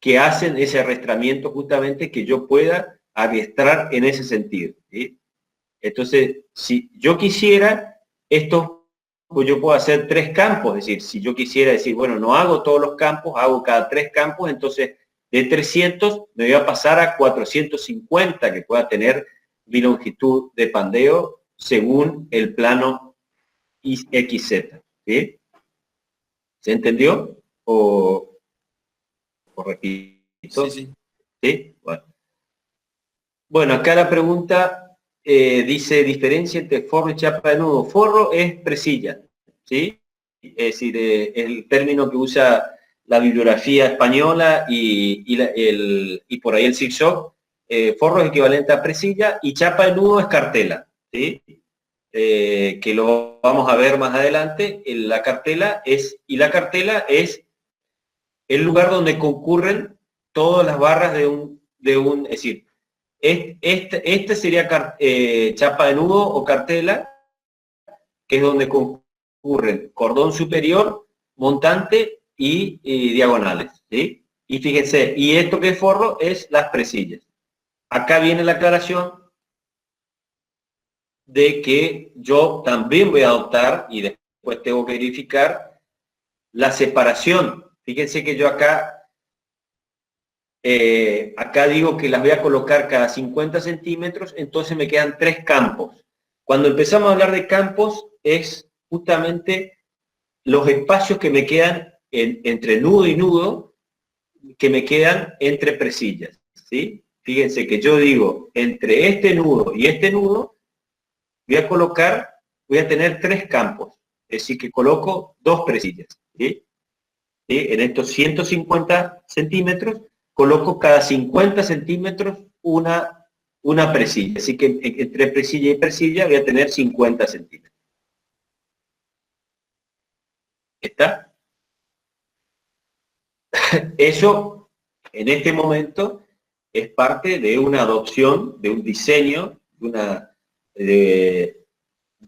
que hacen ese arrastramiento justamente que yo pueda adiestrar en ese sentido, ¿sí? Entonces, si yo quisiera, pues yo puedo hacer 3 campos, es decir, si yo quisiera decir, bueno, no hago todos los campos, hago cada 3 campos, entonces de 300 me voy a pasar a 450 que pueda tener mi longitud de pandeo según el plano XZ. ¿Sí? ¿Se entendió? ¿O repito? Sí. ¿Sí? Bueno, acá la pregunta dice diferencia entre forro y chapa de nudo. Forro es presilla, ¿sí? Es decir, el término que usa la bibliografía española y por ahí el zigzag. Forro es equivalente a presilla y chapa de nudo es cartela, ¿sí? Que lo vamos a ver más adelante. La cartela es el lugar donde concurren todas las barras es decir, este sería chapa de nudo o cartela, que es donde concurren cordón superior, montante y diagonales, ¿sí? Y fíjense, y esto que es forro es las presillas. Acá viene la aclaración de que yo también voy a adoptar, y después tengo que verificar, la separación Fíjense que yo acá digo que las voy a colocar cada 50 centímetros, entonces me quedan 3 campos. Cuando empezamos a hablar de campos, es justamente los espacios que me quedan entre nudo y nudo, que me quedan entre presillas, ¿sí? Fíjense que yo digo, entre este nudo y este nudo, voy a tener 3 campos, es decir, que coloco 2 presillas, ¿sí? ¿Sí? En estos 150 centímetros, coloco cada 50 centímetros una presilla, así que entre presilla y presilla voy a tener 50 centímetros. ¿Está? Eso, en este momento, es parte de una adopción, de un diseño, de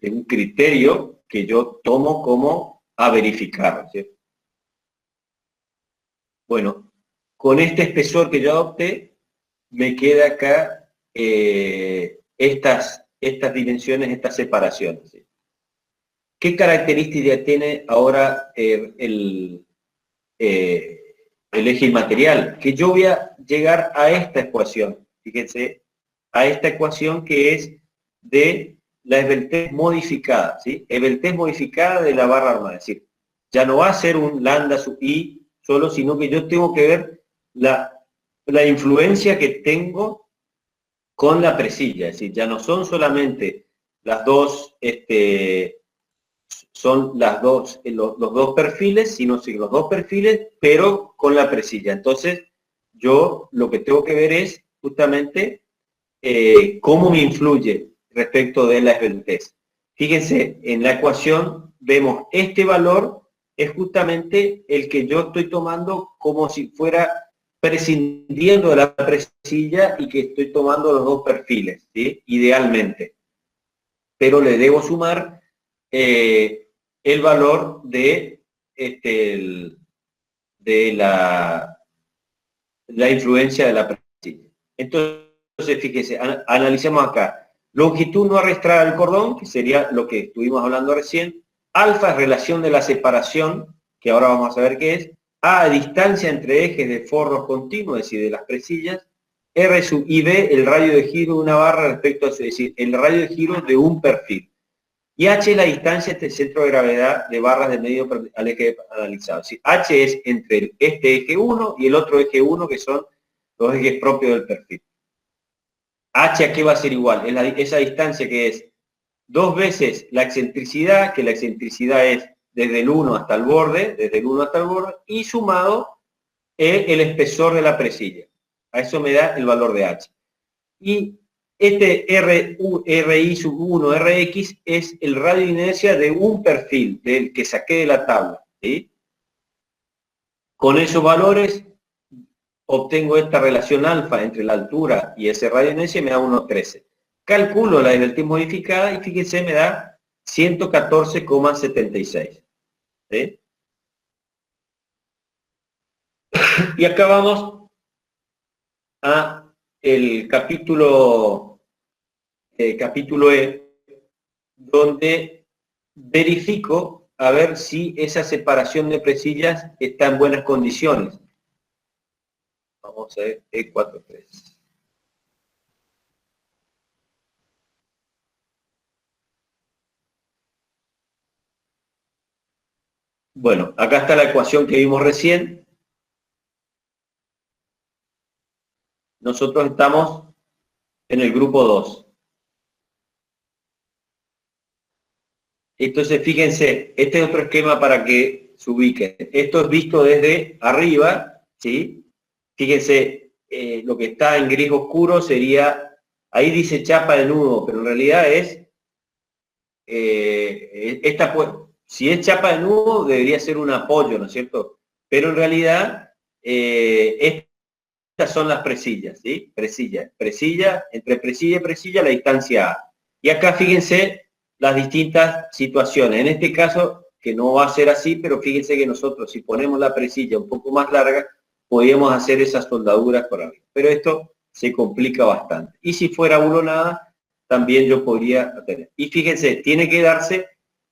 un criterio que yo tomo como a verificar, ¿sí? Bueno, con este espesor que yo adopté, me queda acá estas dimensiones, estas separaciones, ¿sí? ¿Qué característica tiene ahora el eje inmaterial? Que yo voy a llegar a esta ecuación, fíjense, a esta ecuación que es de la esbeltez modificada, ¿sí? Esbeltez modificada de la barra armada, es decir, ya no va a ser un lambda sub i solo, sino que yo tengo que ver la influencia que tengo con la presilla, es decir, ya no son solamente las dos, los dos perfiles, sino los dos perfiles, pero con la presilla. Entonces, yo lo que tengo que ver es justamente cómo me influye respecto de la esbeltez. Fíjense, en la ecuación vemos este valor es justamente el que yo estoy tomando como si fuera prescindiendo de la presilla y que estoy tomando los dos perfiles, ¿sí? Idealmente. Pero le debo sumar el valor de, de la influencia de la presilla. Entonces, fíjese, analicemos acá. Longitud no arrastrada del cordón, que sería lo que estuvimos hablando recién. Alfa es relación de la separación, que ahora vamos a saber qué es. A, distancia entre ejes de forros continuos, es decir, de las presillas. R sub I B, el radio de giro de una barra respecto a, es decir, el radio de giro de un perfil. Y H es la distancia entre el centro de gravedad de barras del medio al eje analizado. Es decir, H es entre este eje 1 y el otro eje 1, que son los ejes propios del perfil. H a qué va a ser igual, es esa distancia que es 2 veces la excentricidad, que la excentricidad es desde el 1 hasta el borde, y sumado el espesor de la presilla. A eso me da el valor de H. Y este RI sub 1, Rx, es el radio de inercia de un perfil, del que saqué de la tabla, ¿sí? Con esos valores obtengo esta relación alfa entre la altura y ese radio de inercia y me da 1,13. Calculo la esbeltez modificada y fíjense, me da 114,76. ¿Sí? Y acá vamos a el capítulo E, donde verifico a ver si esa separación de presillas está en buenas condiciones. Vamos a ver E43. Bueno, acá está la ecuación que vimos recién. Nosotros estamos en el grupo 2. Entonces, fíjense, este es otro esquema para que se ubiquen. Esto es visto desde arriba, ¿sí? Fíjense, lo que está en gris oscuro sería, ahí dice chapa de nudo, pero en realidad es, si es chapa de nudo, debería ser un apoyo, ¿no es cierto? Pero en realidad, estas son las presillas, ¿sí? Presilla, entre presilla y presilla la distancia A. Y acá fíjense las distintas situaciones. En este caso, que no va a ser así, pero fíjense que nosotros, si ponemos la presilla un poco más larga, podríamos hacer esas soldaduras por arriba. Pero esto se complica bastante. Y si fuera bulonada, también yo podría tener. Y fíjense, tiene que darse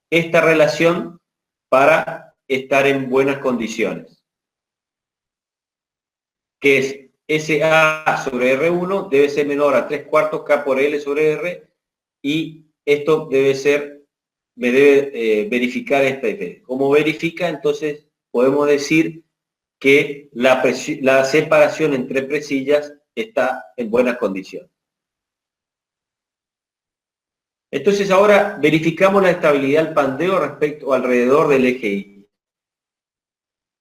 esta relación para estar en buenas condiciones. que es SA sobre R1 debe ser menor a 3/4 K por L sobre R, y esto debe ser, me debe verificar esta diferencia. Como verifica, entonces podemos decir que la separación entre presillas está en buenas condiciones. Entonces ahora verificamos la estabilidad del pandeo respecto alrededor del eje Y.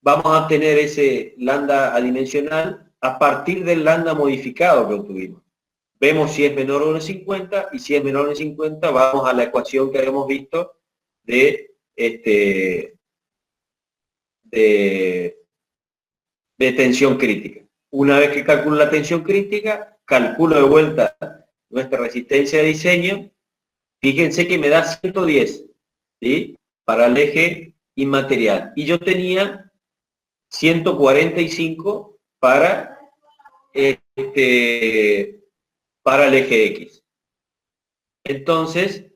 Vamos a obtener ese lambda adimensional a partir del lambda modificado que obtuvimos. Vemos si es menor a 1,50, y si es menor a 1,50 vamos a la ecuación que habíamos visto de tensión crítica. Una vez que calculo la tensión crítica, calculo de vuelta nuestra resistencia de diseño. Fíjense que me da 110, ¿sí?, para el eje inmaterial. Y yo tenía 145 para el eje X. Entonces,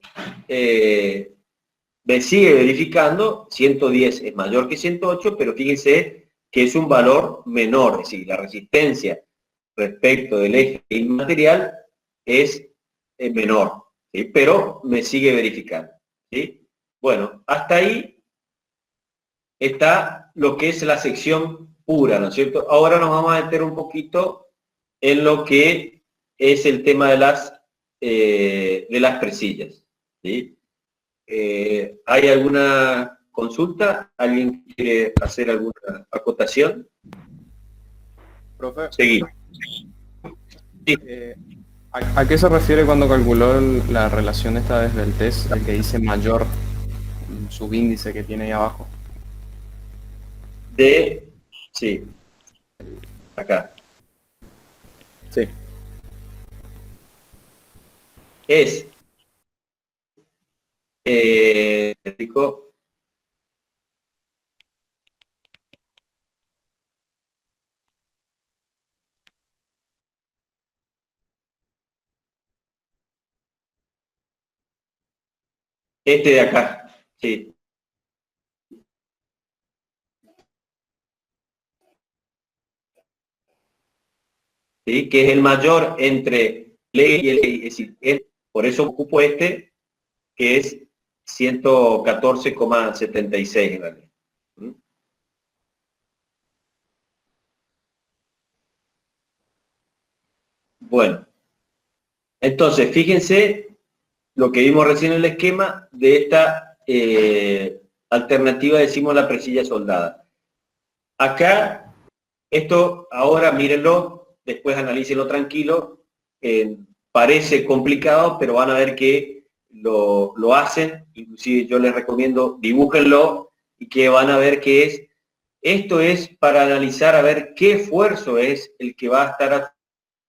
me sigue verificando, 110 es mayor que 108, pero fíjense que es un valor menor, es decir, la resistencia respecto del eje inmaterial es menor, ¿sí?, pero me sigue verificando, ¿sí? Bueno, hasta ahí está lo que es la sección pura, ¿no es cierto? Ahora nos vamos a meter un poquito en lo que es el tema de las presillas, ¿sí? ¿Hay alguna consulta? ¿Alguien quiere hacer alguna acotación? Profe, Seguimos. Sí. ¿A qué se refiere cuando calculó la relación esta desde el test, el que dice mayor subíndice que tiene ahí abajo? Sí, acá. Sí. Es, este de acá, sí. ¿Sí? Que es el mayor entre el eje y el eje, es decir, por eso ocupo este, que es 114,76 en realidad. ¿Mm? Bueno, entonces fíjense lo que vimos recién en el esquema de esta alternativa, decimos la presilla soldada. Acá, esto ahora mírenlo, después analícenlo tranquilo, parece complicado, pero van a ver que lo hacen, inclusive yo les recomiendo dibújenlo, y que van a ver que esto es para analizar a ver qué esfuerzo es el que va a estar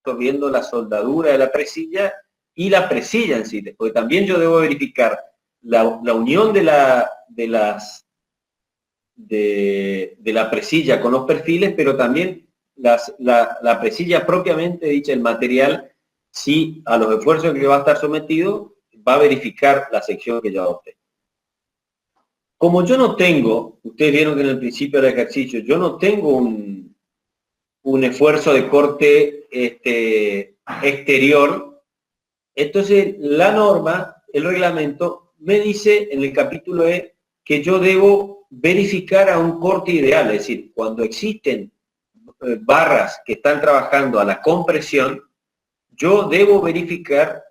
absorbiendo la soldadura de la presilla y la presilla en sí, porque también yo debo verificar la unión de la presilla con los perfiles, pero también la presilla propiamente dicha, el material, si a los esfuerzos que va a estar sometido, va a verificar la sección que yo adopté. Como yo no tengo, ustedes vieron que en el principio del ejercicio, yo no tengo un esfuerzo de corte exterior, entonces la norma, el reglamento, me dice en el capítulo E que yo debo verificar a un corte ideal, es decir, cuando existen barras que están trabajando a la compresión, yo debo verificar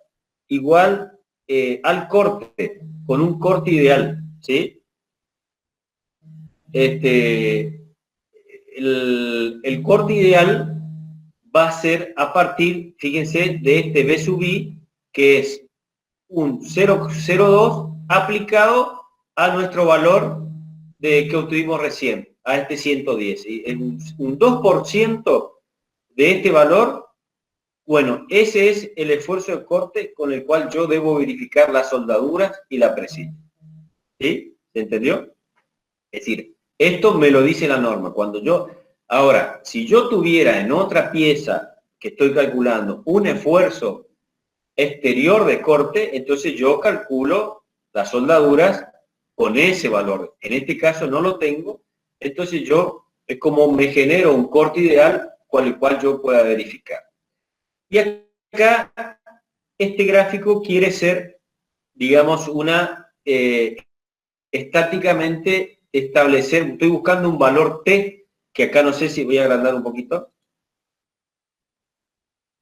igual al corte, con un corte ideal, ¿sí? El corte ideal va a ser a partir, fíjense, de este B sub I, que es un 0,02 aplicado a nuestro valor que obtuvimos recién, a este 110. Un 2% de este valor, bueno, ese es el esfuerzo de corte con el cual yo debo verificar las soldaduras y la presilla. ¿Sí? ¿Se entendió? Es decir, esto me lo dice la norma. Ahora, si yo tuviera en otra pieza que estoy calculando un esfuerzo exterior de corte, entonces yo calculo las soldaduras con ese valor. En este caso no lo tengo, entonces yo es como me genero un corte ideal con el cual yo pueda verificar. Y acá, este gráfico quiere ser, digamos, una, estáticamente establecer, estoy buscando un valor T, que acá no sé si voy a agrandar un poquito.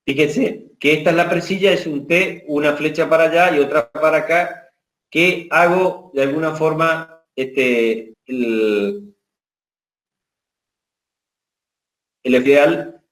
Fíjense que esta es la presilla, es un T, una flecha para allá y otra para acá, que hago de alguna forma el ideal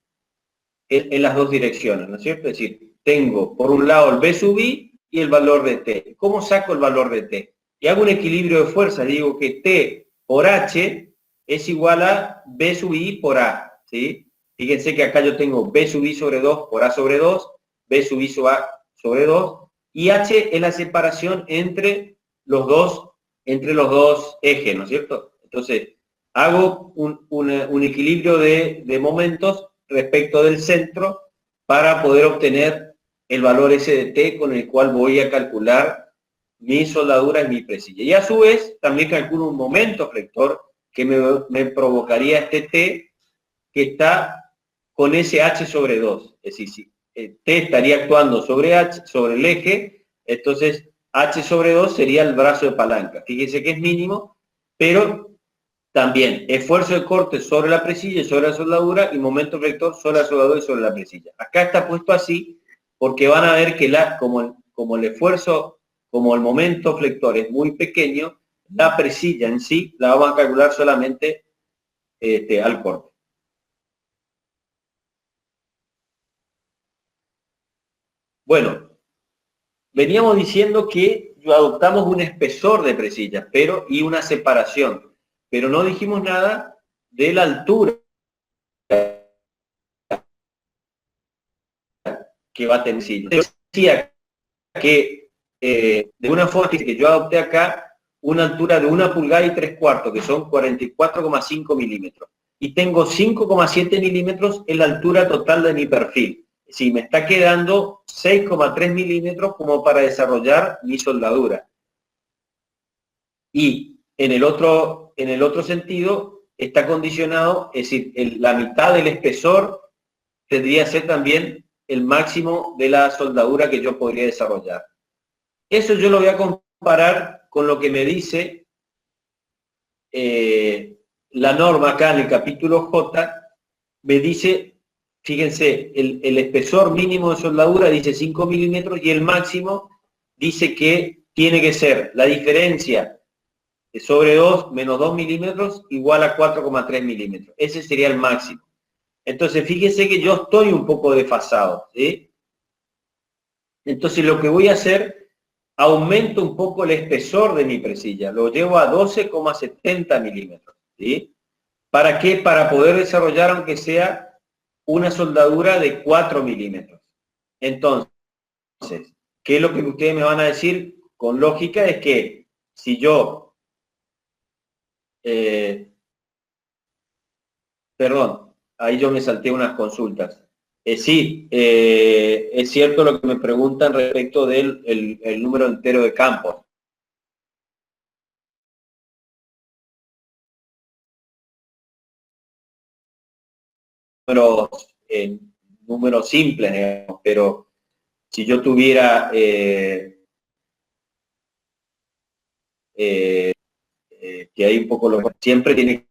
en las dos direcciones, ¿no es cierto? Es decir, tengo por un lado el B sub I y el valor de T. ¿Cómo saco el valor de T? Y hago un equilibrio de fuerzas, digo que T por H es igual a B sub I por A, ¿sí? Fíjense que acá yo tengo B sub I sobre 2 por A sobre 2, B sub I sobre A sobre 2, y H es la separación entre los dos ejes, ¿no es cierto? Entonces, hago un equilibrio de momentos respecto del centro para poder obtener el valor ese de T con el cual voy a calcular mi soldadura y mi presilla. Y a su vez, también calculo un momento flector que me provocaría este T que está con ese H sobre 2. Es decir, si T estaría actuando sobre H, sobre el eje, entonces H sobre 2 sería el brazo de palanca. Fíjense que es mínimo, pero también esfuerzo de corte sobre la presilla y sobre la soldadura y momento flector sobre la soldadura y sobre la presilla. Acá está puesto así porque van a ver que como el esfuerzo, como el momento flector es muy pequeño, la presilla en sí la vamos a calcular solamente al corte. Bueno, veníamos diciendo que adoptamos un espesor de presilla y una separación, pero no dijimos nada de la altura que va a tener. Yo decía que de una forma que yo adopté acá una altura de 1 pulgada y 3/4, que son 44,5 milímetros. Y tengo 5,7 milímetros en la altura total de mi perfil. Si me está quedando 6,3 milímetros como para desarrollar mi soldadura. Y en el otro sentido está condicionado, es decir, la mitad del espesor tendría que ser también el máximo de la soldadura que yo podría desarrollar. Eso yo lo voy a comparar con lo que me dice la norma acá en el capítulo J, me dice, fíjense, el espesor mínimo de soldadura dice 5 milímetros y el máximo dice que tiene que ser la diferencia sobre 2 menos 2 milímetros igual a 4,3 milímetros. Ese sería el máximo. Entonces, fíjense que yo estoy un poco desfasado, ¿sí? Entonces, lo que voy a hacer, aumento un poco el espesor de mi presilla, lo llevo a 12,70 milímetros, ¿sí? ¿Para qué? Para poder desarrollar, aunque sea una soldadura de 4 milímetros. Entonces, ¿qué es lo que ustedes me van a decir? Con lógica es que si yo, perdón, ahí yo me salté unas consultas. Sí, es cierto lo que me preguntan respecto del el número entero de campos. Números simples, digamos, pero si yo tuviera que hay un poco siempre tiene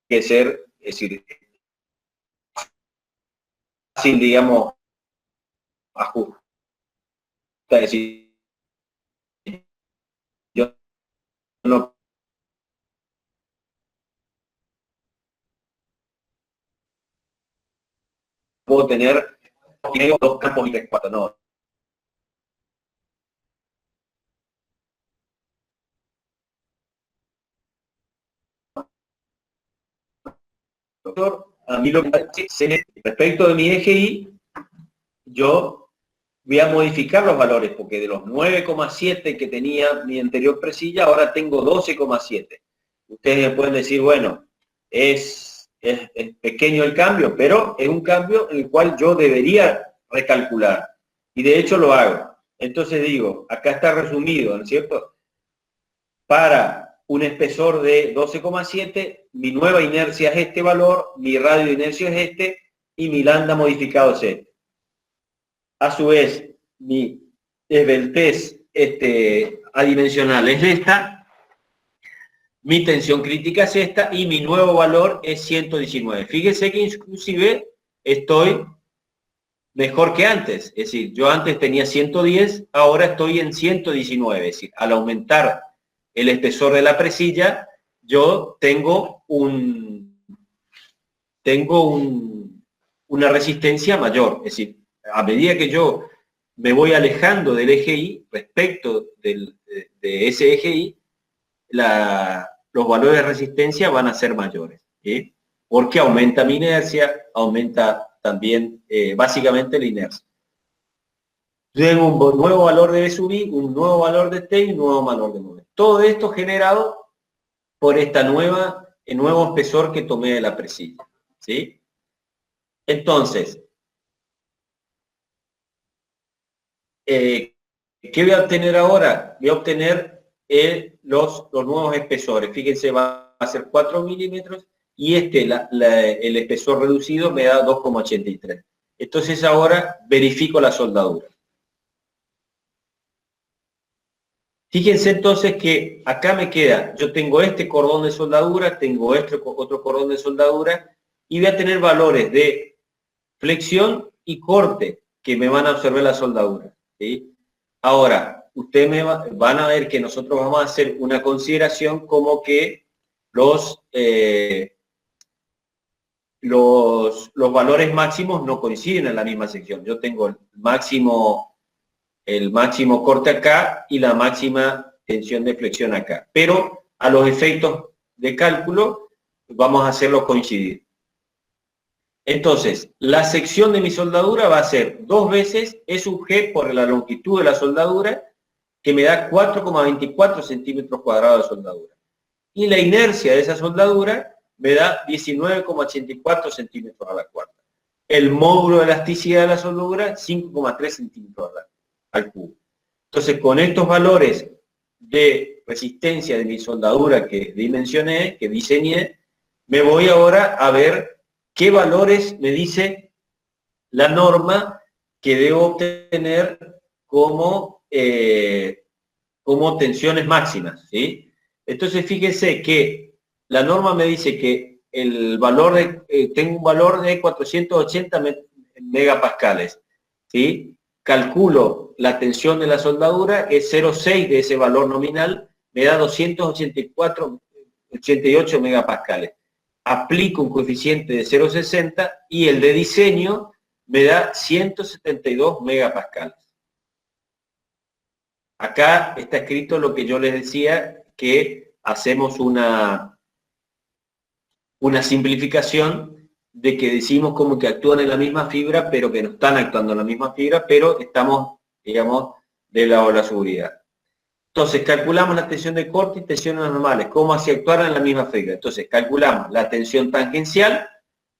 que ser, es decir, fácil, digamos, ajustar, es decir, yo no puedo tener 2 campos y 3/4, no. A mí lo que respecto de mi eje Y, yo voy a modificar los valores, porque de los 9,7 que tenía mi anterior presilla, ahora tengo 12,7. Ustedes me pueden decir, bueno, es pequeño el cambio, pero es un cambio en el cual yo debería recalcular. Y de hecho lo hago. Entonces digo, acá está resumido, ¿no es cierto? Para un espesor de 12,7, mi nueva inercia es este valor, mi radio de inercia es este, y mi lambda modificado es este. A su vez, mi esbeltez adimensional es esta, mi tensión crítica es esta y mi nuevo valor es 119. Fíjense que inclusive estoy mejor que antes, es decir, yo antes tenía 110, ahora estoy en 119, es decir, al aumentar el espesor de la presilla, yo tengo una resistencia mayor, es decir, a medida que yo me voy alejando del eje Y, respecto de ese eje Y, los valores de resistencia van a ser mayores, ¿sí? Porque aumenta mi inercia, aumenta también básicamente la inercia. Tengo un nuevo valor de B sub I, un nuevo valor de T y un nuevo valor de momento. Todo esto generado por el nuevo espesor que tomé de la presilla, ¿sí? Entonces, ¿qué voy a obtener ahora? Voy a obtener los nuevos espesores. Fíjense, va a ser 4 milímetros y el espesor reducido me da 2,83. Entonces ahora verifico la soldadura. Fíjense entonces que acá me queda, yo tengo este cordón de soldadura, tengo otro cordón de soldadura y voy a tener valores de flexión y corte que me van a absorber la soldadura, ¿sí? Ahora, ustedes van a ver que nosotros vamos a hacer una consideración como que los valores máximos no coinciden en la misma sección. Yo tengo el máximo corte acá y la máxima tensión de flexión acá. Pero a los efectos de cálculo vamos a hacerlos coincidir. Entonces, la sección de mi soldadura va a ser 2 veces E sub G por la longitud de la soldadura, que me da 4,24 centímetros cuadrados de soldadura. Y la inercia de esa soldadura me da 19,84 centímetros a la cuarta. El módulo de elasticidad de la soldadura, 5,3 centímetros al cubo. Entonces, con estos valores de resistencia de mi soldadura que dimensioné, que diseñé, me voy ahora a ver qué valores me dice la norma que debo obtener como tensiones máximas, ¿sí? Entonces, fíjense que la norma me dice que tengo un valor de 480 megapascales, ¿sí? Calculo la tensión de la soldadura, es 0,6 de ese valor nominal, me da 288 megapascales. Aplico un coeficiente de 0,60 y el de diseño me da 172 megapascales. Acá está escrito lo que yo les decía, que hacemos una simplificación de que decimos como que actúan en la misma fibra, pero que no están actuando en la misma fibra, pero estamos, digamos, del lado de la seguridad. Entonces, calculamos la tensión de corte y tensiones normales, como si actuaran en la misma fibra. Entonces, calculamos la tensión tangencial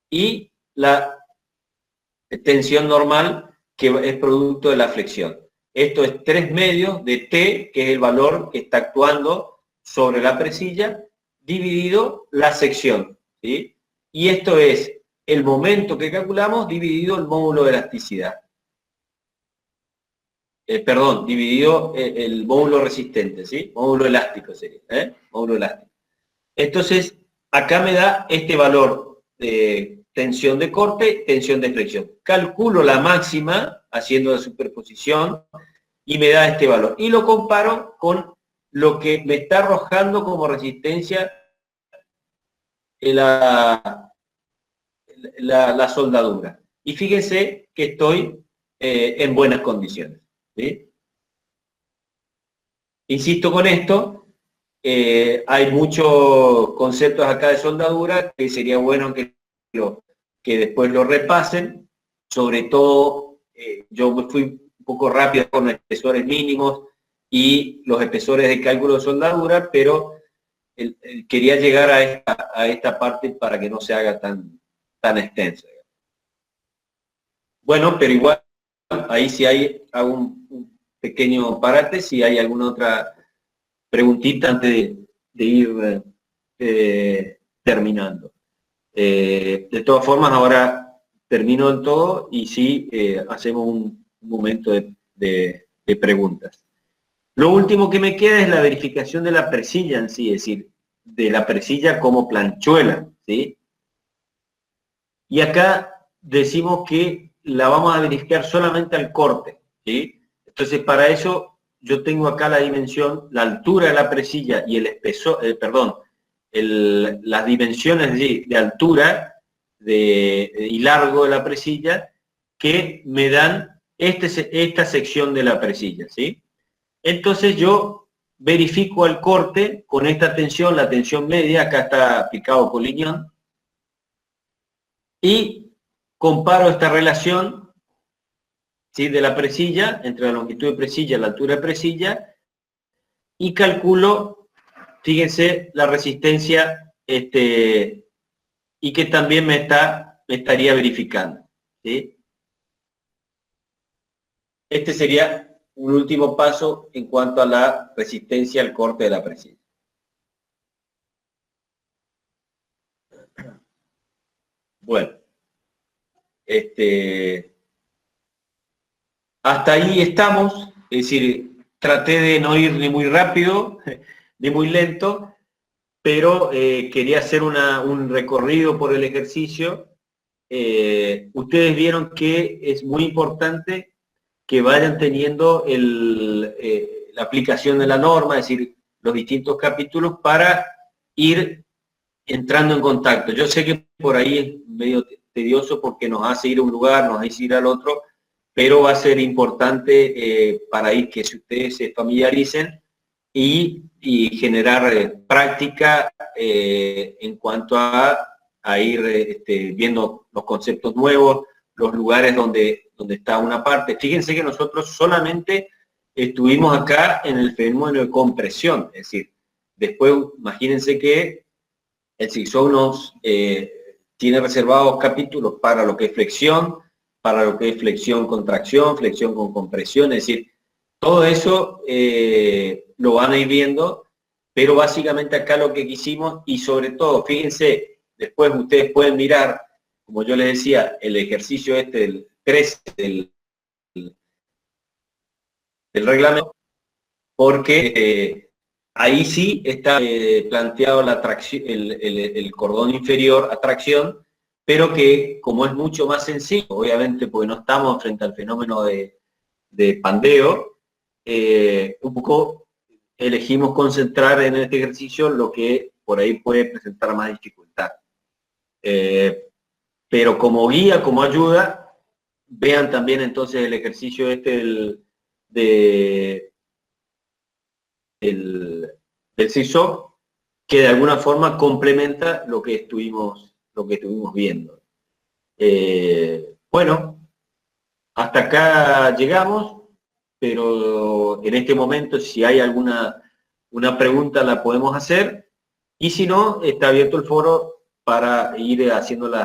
y la tensión normal, que es producto de la flexión. Esto es 3 medios de T, que es el valor que está actuando sobre la presilla, dividido la sección, ¿sí? Y esto es el momento que calculamos dividido el módulo de elasticidad. Dividido el módulo resistente, ¿sí? Módulo elástico sería, módulo elástico. Entonces, acá me da este valor de tensión de corte, tensión de flexión. Calculo la máxima, haciendo la superposición, y me da este valor. Y lo comparo con lo que me está arrojando como resistencia la soldadura. Y fíjense que estoy en buenas condiciones, ¿sí? Insisto con esto, hay muchos conceptos acá de soldadura que sería bueno que después lo repasen, sobre todo yo me fui un poco rápido con los espesores mínimos y los espesores de cálculo de soldadura, pero quería llegar a esta parte para que no se haga tan extensa. Bueno, pero igual, ahí sí hago un pequeño parate, si hay alguna otra preguntita antes de ir terminando. De todas formas, ahora termino del todo y sí hacemos un momento de preguntas. Lo último que me queda es la verificación de la presilla en sí, es decir, de la presilla como planchuela, ¿sí? Y acá decimos que la vamos a verificar solamente al corte, ¿sí? Entonces, para eso yo tengo acá la dimensión, la altura de la presilla y el espesor, las dimensiones de altura y largo de la presilla que me dan esta sección de la presilla, ¿sí? Entonces yo verifico el corte con esta tensión, la tensión media, acá está aplicado Collignon, y comparo esta relación, ¿sí?, de la presilla, entre la longitud de presilla y la altura de presilla, y calculo, fíjense, la resistencia, y que también me estaría verificando, ¿sí? Este sería un último paso en cuanto a la resistencia al corte de la presilla. Bueno, hasta ahí estamos, es decir, traté de no ir ni muy rápido, ni muy lento, pero quería hacer un recorrido por el ejercicio. Ustedes vieron que es muy importante que vayan teniendo la aplicación de la norma, es decir, los distintos capítulos para ir entrando en contacto. Yo sé que por ahí es medio tedioso porque nos hace ir a un lugar, nos hace ir al otro, pero va a ser importante para ir que ustedes se familiaricen y generar práctica en cuanto a ir viendo los conceptos nuevos, los lugares donde está una parte. Fíjense que nosotros solamente estuvimos acá en el fenómeno de compresión, es decir, después imagínense que el CISO tiene reservados capítulos para lo que es flexión, para lo que es flexión-contracción, flexión con compresión, es decir, todo eso lo van a ir viendo, pero básicamente acá lo que quisimos, y sobre todo, fíjense, después ustedes pueden mirar, como yo les decía, el ejercicio del 13 del reglamento, porque ahí sí está planteado la tracción, el cordón inferior a tracción, pero que como es mucho más sencillo, obviamente porque no estamos frente al fenómeno de pandeo, un poco elegimos concentrar en este ejercicio lo que por ahí puede presentar más dificultad. Pero como guía, como ayuda, vean también entonces el ejercicio del CISO, que de alguna forma complementa lo que estuvimos viendo. Bueno, hasta acá llegamos, pero en este momento si hay una pregunta la podemos hacer, y si no, está abierto el foro para ir haciendo las